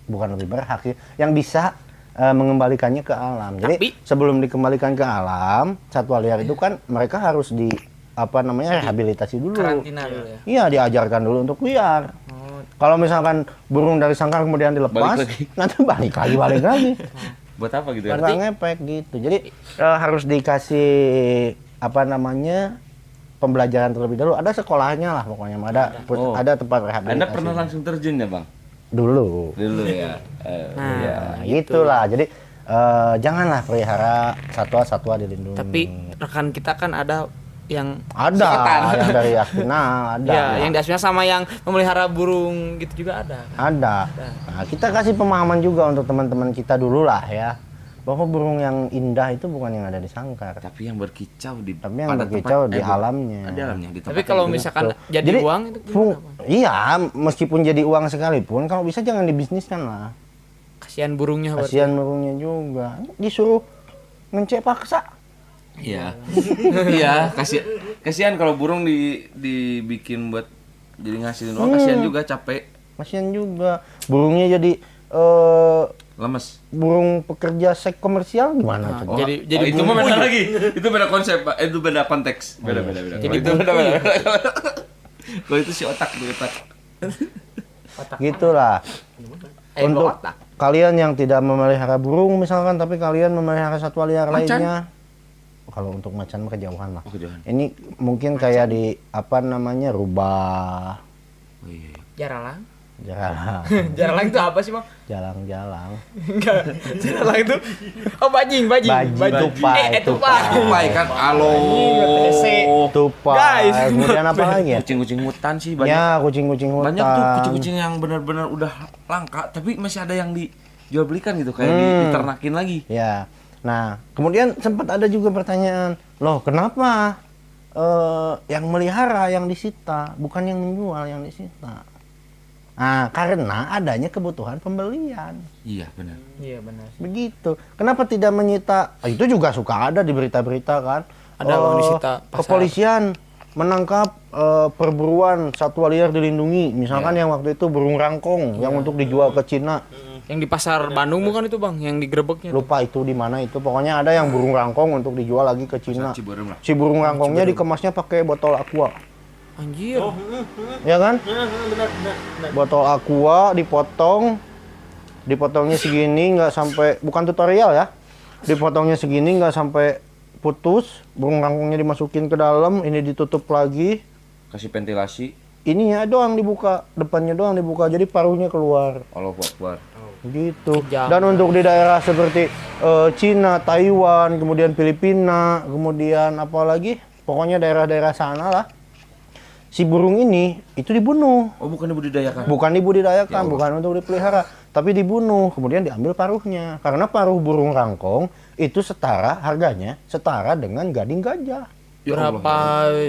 bukan lebih berhak ya, yang bisa mengembalikannya ke alam. Jadi Tapi- sebelum dikembalikan ke alam, satwa liar itu kan mereka harus di apa namanya rehabilitasi dulu. Karantina dulu ya. Iya, diajarkan dulu untuk liar. Oh, Kalau misalkan burung dari sangkar kemudian dilepas, Balik lagi. nanti balik lagi. Buat apa gitu ya? Karena ngepek gitu. Jadi harus dikasih apa namanya pembelajaran terlebih dahulu. Ada sekolahnya lah pokoknya, ada tempat rehabilitasi. Anda pernah langsung terjun ya, Bang? Dulu. Dulu ya. Nah, gitulah. Jadi janganlah pelihara satwa-satwa dilindungi. tapi rekan kita kan ada yang ada setan. yang dari Aspinal, ada. Ya, yang di Asmina sama yang memelihara burung gitu juga ada. Ada. Nah, kita kasih pemahaman juga untuk teman-teman kita dulu lah ya. Bahwa burung yang indah itu bukan yang ada di sangkar, Tapi yang berkicau di tapi yang pada berkicau tempat- di alamnya. Di alamnya di tempat. Tapi kalau yang misalkan Tuh. jadi uang itu gimana, Bang? Iya, meskipun jadi uang sekalipun, kalau bisa jangan dibisniskan lah. Kasihan burungnya berarti. Kasihan burungnya juga. Disuruh ngecek paksa. Iya. Iya, kasihan kalau burung dibikin buat jadi ngasilin uang, kasihan juga capek, Kasihan juga. Burungnya jadi lemes. burung pekerja seks komersial gimana coba? Jadi itu mah burung beda lagi. Itu beda konsep, Pak. Itu beda konteks. Beda. Jadi Itu burung beda. Kalau itu si otak, Gitulah. Untuk otak. kalian yang tidak memelihara burung misalkan, tapi kalian memelihara satwa liar Macan? lainnya. Kalau untuk macan mah kejauhan lah. Oh, kejauhan. Ini mungkin kayak di apa namanya rubah, Oh iya. Jaralang. jalang, Jaralang itu apa sih, Bang? jalang. Enggak. Jaralang itu oh bajing. Tupai, Tupai kan, halo. tupai. Guys. Kemudian apa lagi ya? Kucing-kucing hutan sih banyak. Ya, kucing-kucing hutan. Banyak tuh kucing-kucing yang benar-benar udah langka, tapi masih ada yang dijual belikan gitu, kayak diternakin lagi. Ya. Nah, kemudian sempat ada juga pertanyaan, loh kenapa yang melihara yang disita, bukan yang menjual yang disita? Nah, karena adanya kebutuhan pembelian. Iya benar. Iya benar. Begitu. Kenapa tidak menyita? Itu juga suka ada di berita-berita kan. Ada uang disita pasar. Kepolisian menangkap perburuan satwa liar dilindungi. Misalkan yang waktu itu burung rangkong yang untuk dijual ke Cina. Yang di pasar Bandung bukan itu, Bang, yang digerebeknya. Lupa itu di mana itu. Pokoknya ada yang burung rangkong untuk dijual lagi ke Cina. Ciberem lah. Si burung rangkongnya dikemasnya pakai botol aqua. Anjir. Ya kan? Botol aqua dipotongnya segini nggak sampai, bukan tutorial ya, dipotongnya segini nggak sampai putus, burung rangkongnya dimasukin ke dalam, ini ditutup lagi, Kasih ventilasi. ininya doang dibuka, depannya doang dibuka, jadi paruhnya keluar Allahu Akbar. gitu. Kejam. Dan untuk di daerah seperti Cina, Taiwan, kemudian Filipina, kemudian apa lagi, pokoknya daerah-daerah sana lah, si burung ini itu dibunuh. Oh, bukan dibudidayakan. Bukan dibudidayakan, Ya, bukan untuk dipelihara, tapi dibunuh, kemudian diambil paruhnya. Karena paruh burung rangkong itu harganya setara dengan gading gajah. Ya Allah. Berapa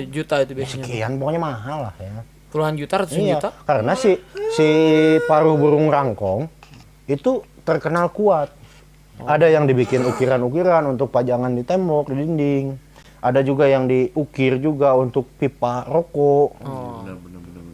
juta itu biasanya? Sekian, pokoknya mahal lah ya. Puluhan juta, ratusan Iya, juta? karena si paruh burung rangkong itu terkenal kuat. Ada yang dibikin ukiran-ukiran untuk pajangan di tembok, di dinding. Ada juga yang diukir juga untuk pipa rokok. Benar.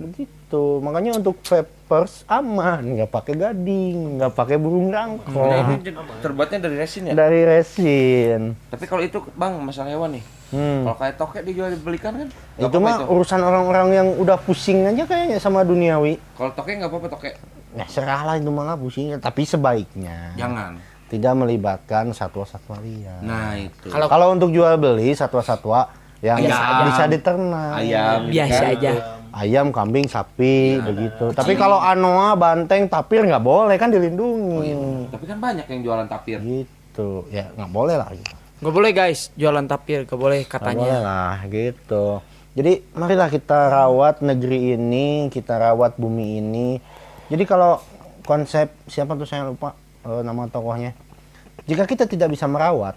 Begitu. Makanya untuk vapers aman, nggak pakai gading, nggak pakai burung rangkong. Ini terbuatnya dari resin ya? Dari resin. Tapi kalau itu, Bang, masalah hewan nih. Kalau kayak tokek dijual dibelikan kan? Nggak Itu apa-apa mah urusan orang-orang yang udah pusing aja kayaknya sama duniawi. Kalau tokek nggak apa-apa tokek. Ya serahlah itu malah pusingnya, tapi sebaiknya Jangan. tidak melibatkan satwa-satwa liar. Nah, itu. Kalau Kalau untuk jual beli satwa-satwa yang bisa diternak. Ayam gitu Biasa kan. aja. Ayam, kambing, sapi, begitu. Tapi kalau anoa, banteng, tapir nggak boleh kan dilindungi. Tapi kan banyak yang jualan tapir. Gitu, ya nggak boleh lah. Gitu. Gak boleh guys, jualan tapir, gak boleh Nggak boleh katanya. lah, gitu. Jadi marilah kita rawat negeri ini, kita rawat bumi ini. Jadi kalau konsep siapa tuh saya lupa nama tokohnya. Jika kita tidak bisa merawat,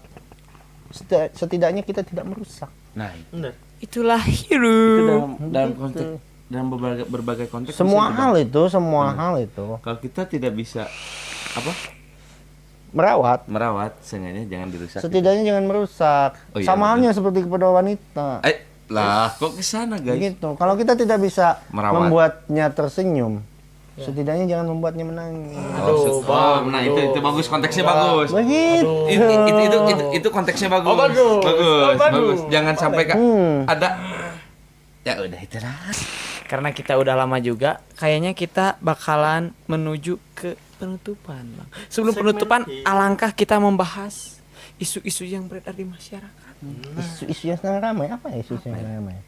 setidaknya kita tidak merusak. Nah, Itulah itu hero. dalam konteks dalam berbagai konteks Semua bisa hal itu, hal itu kalau kita tidak bisa apa? merawat. Seenggaknya jangan dirusak. Setidaknya jangan merusak. Oh iya, Sama betul. halnya seperti kepada wanita. Lah, kok ke sana, guys? Gitu. Kalau kita tidak bisa Merawat. membuatnya tersenyum, setidaknya jangan membuatnya menangis. Nah itu bagus, konteksnya bagus. Begitu. Itu konteksnya bagus. Oh, bagus. Bagus. Jangan sampai ada ya udah itu lah. Karena kita udah lama juga, kayaknya kita bakalan menuju ke penutupan, Bang. Sebelum penutupan, alangkah kita membahas isu-isu yang beredar di masyarakat. Isu-isu yang sedang ramai apa ya isu yang ramai?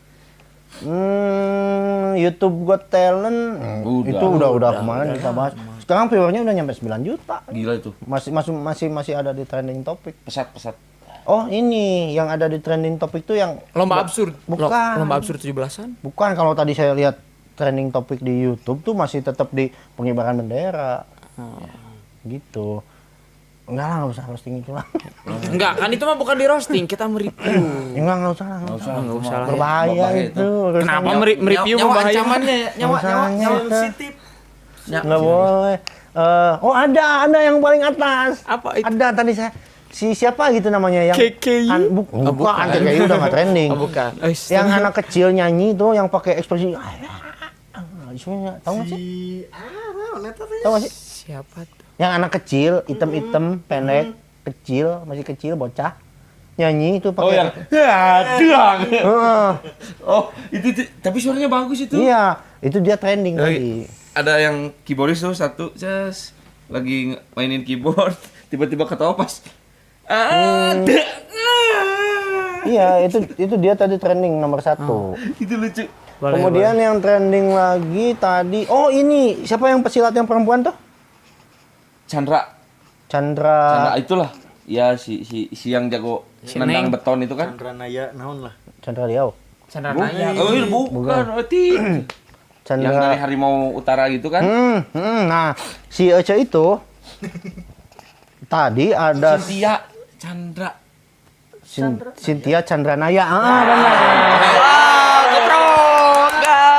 YouTube Got Talent itu udah kemarin kita bahas. Sekarang viewernya udah nyampe 9 juta. Gila itu. Masih ada di trending topik. Pesat. Oh, ini yang ada di trending topik tuh yang Lomba absurd. Bukan. Lomba absurd 17-an. bukan, kalau tadi saya lihat trending topik di YouTube tuh masih tetap di pengibaran bendera. Gitu. Enggak lah, nggak usah roasting itu lah. Enggak, kan itu mah bukan di roasting, kita mereview. Enggak usah lah. Enggak usah lah. Berbahaya Berbahaya itu. Kenapa mereview nyawa membahayakan? ancamannya, nyawa sensitif. Nggak boleh. Oh, ada yang paling atas. Apa itu? Ada tadi saya siapa gitu namanya yang KKI? bukan, KKI udah nggak trending. Oh, bukan. Yang anak kecil nyanyi tuh yang pakai ekspresi isunya tahu nggak sih? Tahu nggak sih? Siapa tuh? Yang anak kecil, hitam-hitam, pendek, kecil, masih kecil, bocah, nyanyi itu pakai. Heeh. Oh, itu tapi suaranya bagus itu. Iya, itu dia trending tadi. Ada yang keyboardis tuh satu, lagi mainin keyboard, tiba-tiba ketawa pas. Iya, itu dia tadi trending nomor 1. Itu lucu. Kemudian yang trending lagi tadi, oh ini siapa yang pesilat yang perempuan tuh? Chandra Itulah. Ya si yang jago nendang beton itu kan. Chandra Naya naon lah. Chandra Liao. Chandra Naya. Oh, bukan. Yang Chandra. dari Harimau Utara gitu kan. Nah, si Ece itu tadi ada Cynthia Chandra. Cynthia Chandranaya. Benar.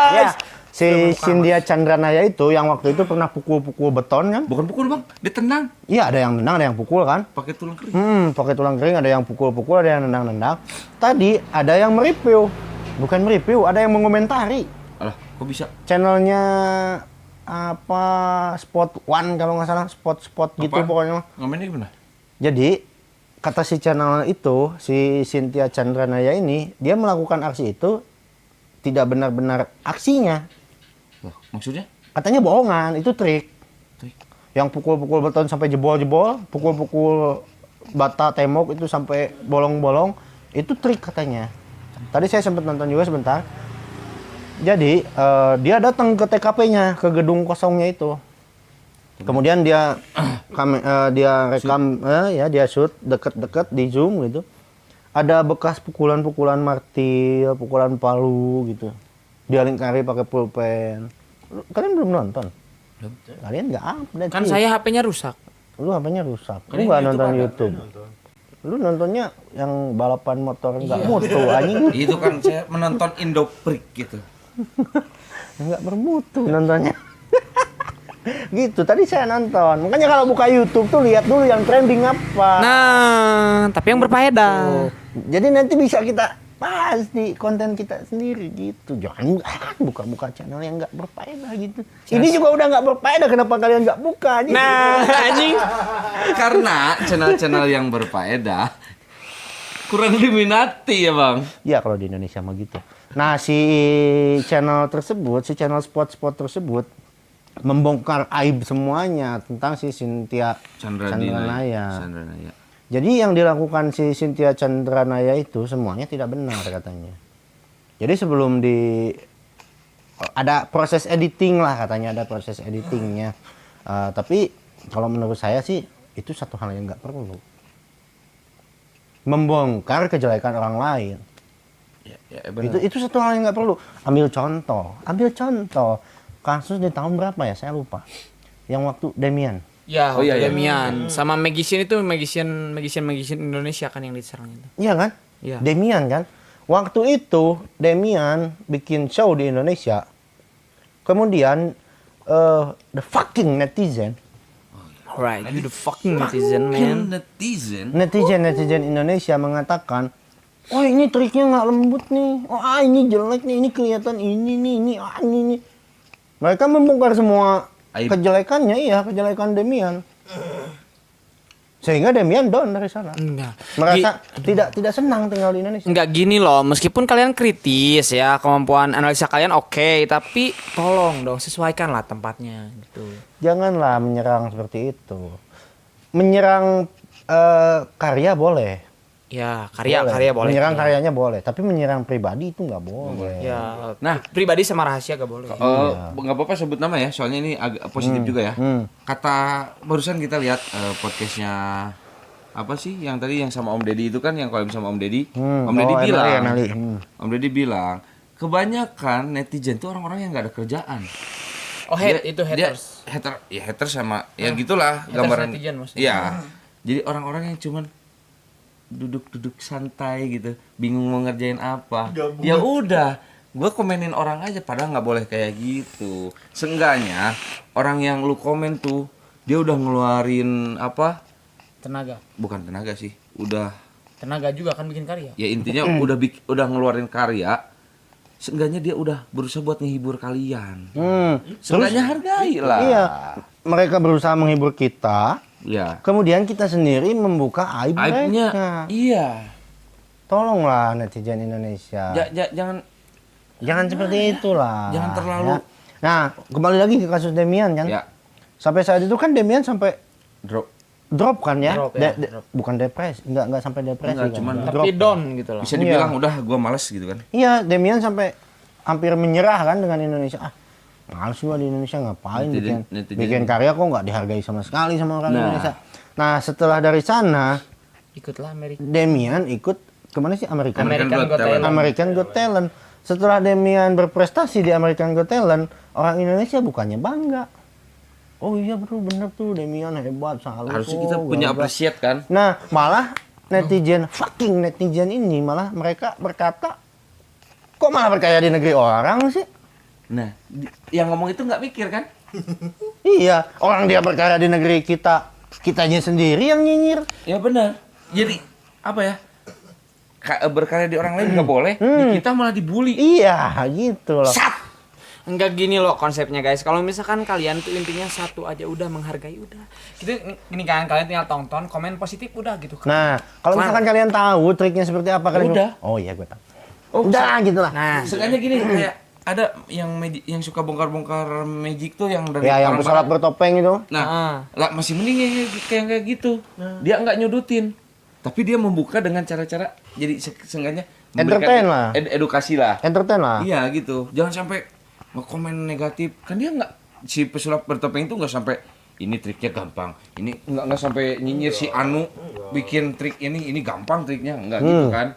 Ya, si Cynthia Chandranaya itu yang waktu itu pernah pukul-pukul beton kan? Bukan pukul, Bang. Ditendang Iya, ada yang nendang, ada yang pukul kan? pakai tulang kering. Pakai tulang kering, ada yang pukul-pukul, ada yang nendang-nendang. Tadi ada yang mereview. Bukan mereview, ada yang mengomentari. Alah, kok bisa? Channelnya apa Spot One kalau nggak salah, spot gitu Apaan? pokoknya. Ngamennya gimana? Jadi kata si channel itu, si Cynthia Chandranaya ini, dia melakukan aksi itu tidak benar-benar aksinya. Loh, maksudnya? Katanya bohongan, itu trik. Trik. Yang pukul-pukul beton sampai jebol-jebol, pukul-pukul bata tembok itu sampai bolong-bolong, itu trik katanya. Tadi saya sempat nonton juga sebentar. Jadi dia datang ke TKP-nya, ke gedung kosongnya itu. Kemudian dia rekam, dia shoot deket-deket di zoom gitu. Ada bekas pukulan-pukulan martil, pukulan palu gitu. Dia lingkari pakai pulpen. Kalian belum nonton? Belum. Kalian nggak update Kan sih. saya HP-nya rusak. Lu HP-nya rusak. Lu Kalian nggak YouTube nonton ada? YouTube. Lu nontonnya yang balapan motor nggak mutu anjing. Itu kan saya menonton Indoprik gitu. Nggak bermutu nontonnya. Gitu, tadi saya nonton. Makanya kalau buka YouTube tuh lihat dulu yang trending apa. Nah, tapi yang berfaedah. Jadi nanti bisa kita bahas di konten kita sendiri gitu. Jangan buka-buka channel yang nggak berfaedah gitu. Ini juga udah nggak berfaedah, kenapa kalian nggak buka? Gitu. Nah, anjing. Karena channel-channel yang berfaedah kurang diminati ya, Bang. Ya kalau di Indonesia mah gitu. Nah si channel spot tersebut membongkar aib semuanya tentang si Cynthia Chandra Chandranaya. Chandranaya. Jadi yang dilakukan si Cynthia Chandranaya itu semuanya tidak benar katanya. Jadi sebelum ada proses editing lah katanya, ada proses editingnya. Tapi kalau menurut saya sih itu satu hal yang nggak perlu. Membongkar kejelekan orang lain. Ya, benar. Itu satu hal yang nggak perlu. Ambil contoh kasus di tahun berapa ya, saya lupa, yang waktu Demian. Ya, Oh, iya, iya. Demian sama magician itu magician Indonesia kan yang diserang itu. Iya kan? Iya. Demian kan. Waktu itu Demian bikin show di Indonesia. Kemudian the fucking netizen Alright, you the fucking netizen, man. netizen Indonesia mengatakan, oh ini triknya nggak lembut nih, oh ini jelek nih, ini kelihatan ini nih. Mereka membongkar semua Aib. kejelekan Demian, sehingga Demian down dari sana. Enggak. Merasa tidak senang tinggal di Indonesia. Enggak gini loh, meskipun kalian kritis ya, kemampuan analisa kalian oke, tapi tolong dong sesuaikan lah tempatnya gitu. Janganlah menyerang seperti itu. Menyerang karya boleh. Ya, karya boleh. Menyerang karyanya boleh, tapi menyerang pribadi itu nggak boleh. Ya, Nah. pribadi sama rahasia gak boleh. Nggak apa-apa sebut nama ya, soalnya ini agak positif juga ya. Kata barusan kita lihat podcastnya apa sih yang tadi yang sama Om Deddy itu kan, yang kalau sama Om Deddy, Om Deddy bilang, Om Deddy bilang kebanyakan netizen itu orang-orang yang nggak ada kerjaan. Oh, itu haters. Haters sama ya gitulah Haters gambaran. netizen maksudnya. Iya. Jadi orang-orang yang cuman duduk santai gitu, bingung mau ngerjain apa. Ya udah, gue komenin orang aja, padahal nggak boleh kayak gitu. Seenggaknya orang yang lu komen tuh dia udah ngeluarin apa? Bukan tenaga sih, udah Tenaga juga kan bikin karya. ya intinya udah ngeluarin karya. Seenggaknya dia udah berusaha buat ngehibur kalian. Seenggaknya hargai lah. Iya, mereka berusaha menghibur kita. Ya. Kemudian kita sendiri membuka aib Aibnya, mereka. iya. Tolonglah netizen Indonesia. Jangan seperti itulah. Jangan terlalu. Ya. Nah, kembali lagi ke kasus Demian kan. Ya. Sampai saat itu kan Demian sampai drop kan ya? Drop, ya, drop. Bukan depresi, enggak sampai depresi Enggak, kan. cuman Drop. Tapi down gitu loh. Bisa dibilang udah gua males gitu kan. Iya, Demian sampai hampir menyerah kan dengan Indonesia. Males gua di Indonesia, ngapain Netizen- bikin karya kok nggak dihargai sama sekali sama orang Nah. Indonesia. Nah, setelah dari sana Ikutlah Amerika. Demian ikut kemana sih, American American Got Talent. American Got Talent. Setelah Demian berprestasi di American Got Talent, orang Indonesia bukannya bangga. Oh iya bro, bener tuh Demian hebat, salut. Harusnya kita oh, punya gagah. appreciate kan. Nah, malah fucking netizen ini malah mereka berkata, kok malah berkaya di negeri orang sih? Nah, yang ngomong itu nggak mikir kan? Iya, orang dia berkaya di negeri kita, kitanya sendiri yang nyinyir. Ya benar. Jadi apa ya? Berkarya di orang lain nggak boleh, di kita malah dibully. Iya, gitu loh. Enggak gini loh konsepnya guys. Kalau misalkan kalian tuh intinya satu aja udah menghargai udah. Gitu gini kan, kalian tinggal tonton, komen positif udah gitu kan. Nah, kalau misalkan kalian tahu triknya seperti apa kalian Udah. oh iya gue tahu. Oh, Udah gitu lah. Nah, Sengaja gini kayak ada yang suka bongkar-bongkar magic tuh yang dari Ya, yang orang pesulap barat. bertopeng itu. Nah, lah masih mending kayak gitu. Dia nggak nyudutin, tapi dia membuka dengan cara-cara jadi seenggaknya Entertain lah. Edukasi lah. Entertain lah. Iya gitu. Jangan sampai nge-komen negatif. Kan dia nggak, si pesulap bertopeng itu nggak sampai ini triknya gampang. Ini nggak sampai nyinyir si Anu bikin trik ini gampang triknya, nggak gitu kan.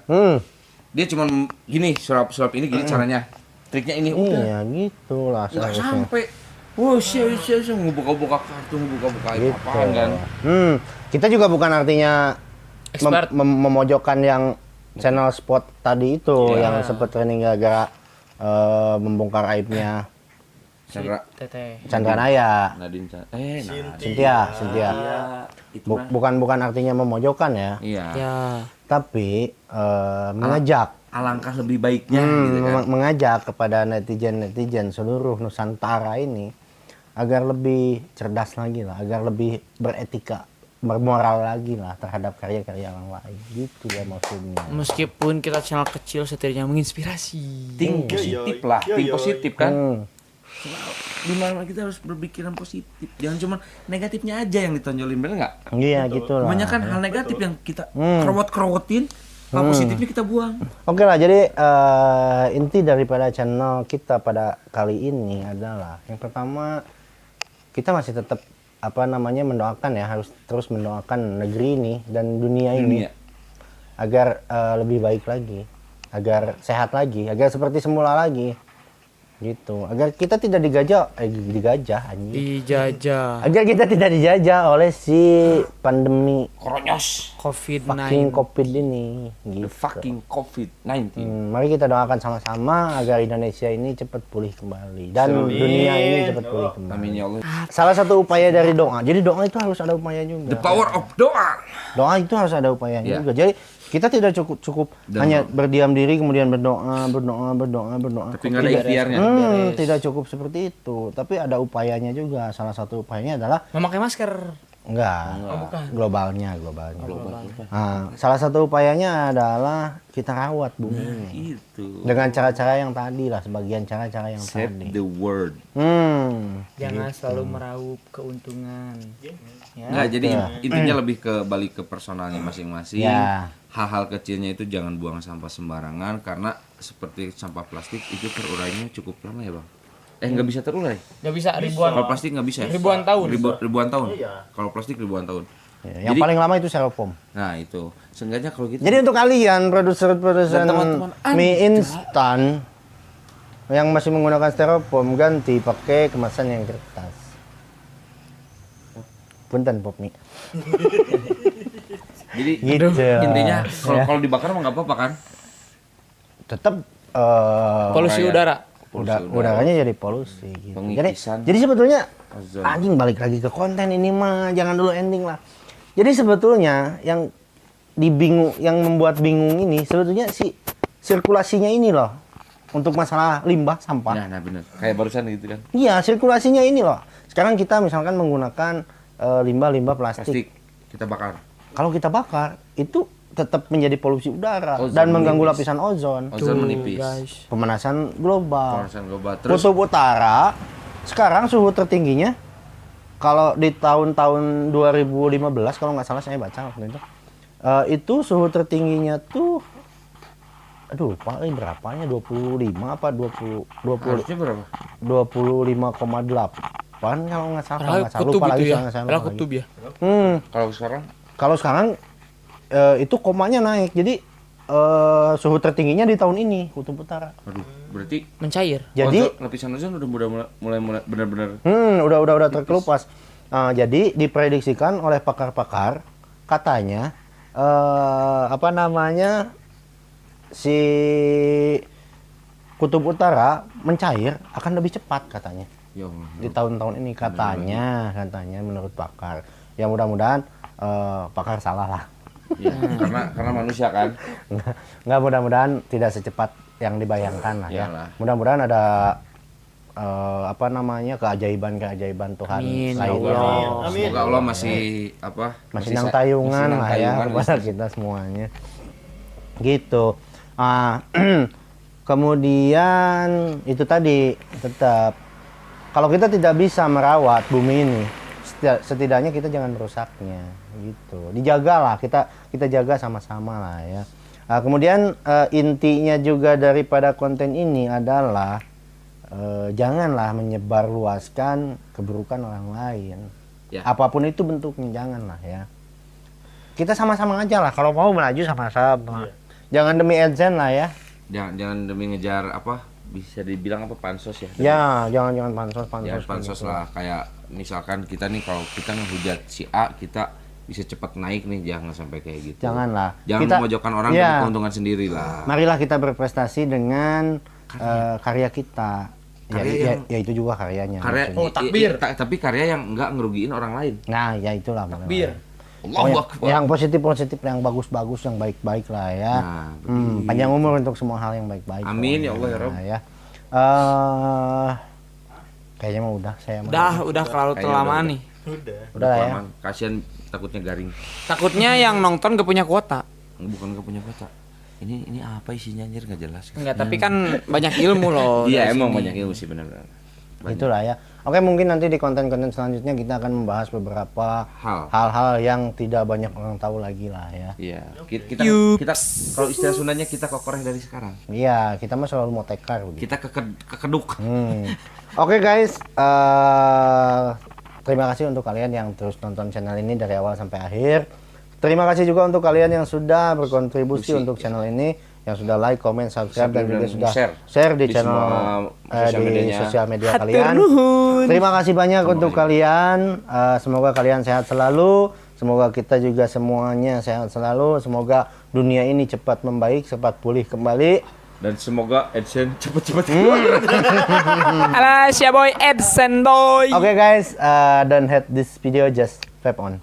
Dia cuma gini, sulap ini gini caranya. Triknya ini udah. Iya, gitu lah Nggak seharusnya. sampai. Wah, sih ngebuka-buka kartu, ngebuka-buka Gitu. apaan kan. Kita juga bukan artinya Expert. memojokkan yang channel spot tadi itu Iya. yang sempat trending gara-gara membongkar aibnya Chandra Teteh. Chandra Naya, Nadine Cynthia. itu mah. Bukan artinya memojokkan ya, Iya. Ya. tapi mengajak Alangkah lebih baiknya gitu kan. mengajak kepada netizen seluruh Nusantara ini agar lebih cerdas lagi lah, agar lebih beretika, bermoral lagi lah terhadap karya-karya orang lain. Gitu ya maksudnya. Meskipun kita channel kecil setidaknya menginspirasi. Think positif lah, think positif kan. Di mana kita harus berpikiran positif. Jangan cuma negatifnya aja yang ditonjolin, bener nggak? Iya gitu lah. Kebanyakan hal negatif yang kita kerowot-kerowotin, hal positifnya kita buang. Oke lah, jadi inti daripada channel kita pada kali ini adalah yang pertama, kita masih tetap mendoakan ya, harus terus mendoakan negeri ini dan dunia ini agar lebih baik lagi, agar sehat lagi, agar seperti semula lagi. Gitu, agar kita tidak dijajah agar kita tidak dijajah oleh si pandemi Koronyos. COVID-19. COVID ini gitu. Fucking COVID-19. Mari kita doakan sama-sama agar Indonesia ini cepat pulih kembali dan dunia ini cepat pulih kembali. Amin ya Allah. Salah satu upaya dari doa. Jadi doa itu harus ada upaya juga. The power of doa. Doa itu harus ada upayanya juga. Jadi kita tidak cukup hanya berdiam diri kemudian berdoa. Tapi nggak ada ikhtiarnya. Tidak cukup seperti itu. Tapi ada upayanya juga. Salah satu upayanya adalah Memakai masker. enggak. Bukan. Globalnya. Nah, salah satu upayanya adalah kita rawat bumi ini. Itu. Dengan cara-cara yang tadi lah, sebagian cara-cara yang Save tadi. the world. Jangan selalu meraup keuntungan. Ya. Nggak, jadi intinya lebih ke balik ke personalnya masing-masing. Ya. Hal-hal kecilnya itu jangan buang sampah sembarangan karena seperti sampah plastik itu terurainya cukup lama ya bang. Nggak bisa terurai. Nggak bisa ribuan. Kalau plastik nggak bisa. Ribuan tahun. Ribuan tahun. Kalau plastik ribuan tahun. Ya, yang paling lama itu styrofoam. Nah itu, seenggaknya kalau gitu. Jadi untuk kalian produsen Dan teman-teman mie instan yang masih menggunakan styrofoam, ganti pakai kemasan yang kertas. Punten pop mie. Jadi Gitu. intinya Ya. kalau dibakar mah nggak apa-apa kan? Tetap Polusi udara. udaranya jadi polusi gitu. Pengikisan. Jadi sebetulnya Ozon. anjing balik lagi ke konten ini mah, jangan dulu ending lah. Jadi sebetulnya yang membuat bingung ini sebetulnya si sirkulasinya ini loh. Untuk masalah limbah sampah. Nah bener. Kayak barusan gitu kan. Iya, sirkulasinya ini loh. Sekarang kita misalkan menggunakan limbah-limbah plastik. Kita bakar. Kalau kita bakar, itu tetap menjadi polusi udara Ozon dan mengganggu menipis. lapisan ozon. Ozon menipis. Guys. Pemanasan global. Pemanasan global. Terus Kutub utara sekarang suhu tertingginya kalau di tahun-tahun 2015 kalau nggak salah saya baca waktu itu suhu tertingginya tuh paling berapanya 25 apa 20 harusnya berapa? 25,8 kalau nggak salah, Padahal lupa lagi ya. saya Padahal lupa kutub lagi. ya. Kalau sekarang Itu komanya naik. Jadi suhu tertingginya di tahun ini kutub utara. aduh, berarti Mencair. Jadi lapisan ozon udah mulai benar-benar udah terkelupas. Jadi diprediksikan oleh pakar-pakar katanya si kutub utara mencair akan lebih cepat katanya ya Allah. di tahun-tahun ini katanya menurut pakar. Ya mudah-mudahan pakar salah lah. Ya, karena manusia kan. Nggak, mudah-mudahan tidak secepat yang dibayangkan lah ya. Iyalah. Mudah-mudahan ada keajaiban Tuhan. Amin, ya lainnya. Allah. Semoga Allah masih Masih nang tayungan masih nang lah ya tayungan, kepada kita semuanya. Gitu. Kemudian itu tadi tetap kalau kita tidak bisa merawat bumi ini, setidaknya kita jangan merusaknya gitu. Dijagalah, kita jaga sama-sama lah ya. Kemudian intinya juga daripada konten ini adalah janganlah menyebarluaskan keburukan orang lain. Ya. Apapun itu bentuknya, janganlah ya. Kita sama-sama aja lah, kalau mau melaju sama-sama. Jangan demi AdSense lah ya. Jangan demi ngejar bisa dibilang pansos ya. Ya, jangan pansos. Ya, pansos lah, kayak misalkan kita nih kalau kita ngehujat si A, kita bisa cepat naik nih, jangan sampai kayak gitu. Janganlah. Jangan memojokkan orang demi keuntungan sendiri lah. Marilah kita berprestasi dengan karya kita. Ya itu juga karyanya. Karya maksudnya. takbir. Tapi karya yang enggak ngerugiin orang lain. Nah, ya itulah. Takbir. Allahu Akbar. Yang positif, yang bagus-bagus, yang baik-baik lah ya. Nah, Panjang umur untuk semua hal yang baik-baik. Amin, ya Allah, ya Rabb. Ya. Kayaknya mah udah saya mah. Udah kalau Kayaknya kelamaan udah. nih. Udah lah ya. Kelamaan. Kasihan takutnya garing. Takutnya yang nonton gak punya kuota. Bukan gak punya kota. Ini apa isinya anjir, nggak jelas. Enggak, tapi kan banyak ilmu loh. Iya, dari emang sini. banyak ilmu sih, benar-benar. Itulah ya. Oke, mungkin nanti di konten-konten selanjutnya kita akan membahas beberapa hal-hal yang tidak banyak orang tahu lagi lah ya. Iya. Kita kalau istilah Sundanya kita kokoreh dari sekarang. Iya, kita mah selalu mau tekar begitu. Kita kekeduk. Oke guys, terima kasih untuk kalian yang terus nonton channel ini dari awal sampai akhir. Terima kasih juga untuk kalian yang sudah berkontribusi untuk channel ini, yang sudah like, comment, subscribe dan juga sudah share di channel di sosial media kalian. Terima kasih banyak untuk kalian. Semoga kalian sehat selalu. Semoga kita juga semuanya sehat selalu. Semoga dunia ini cepat membaik, cepat pulih kembali. Dan semoga AdSense cepet-cepet. Alah, si boy Edson boy. Oke guys, don't hate this video, just vape on.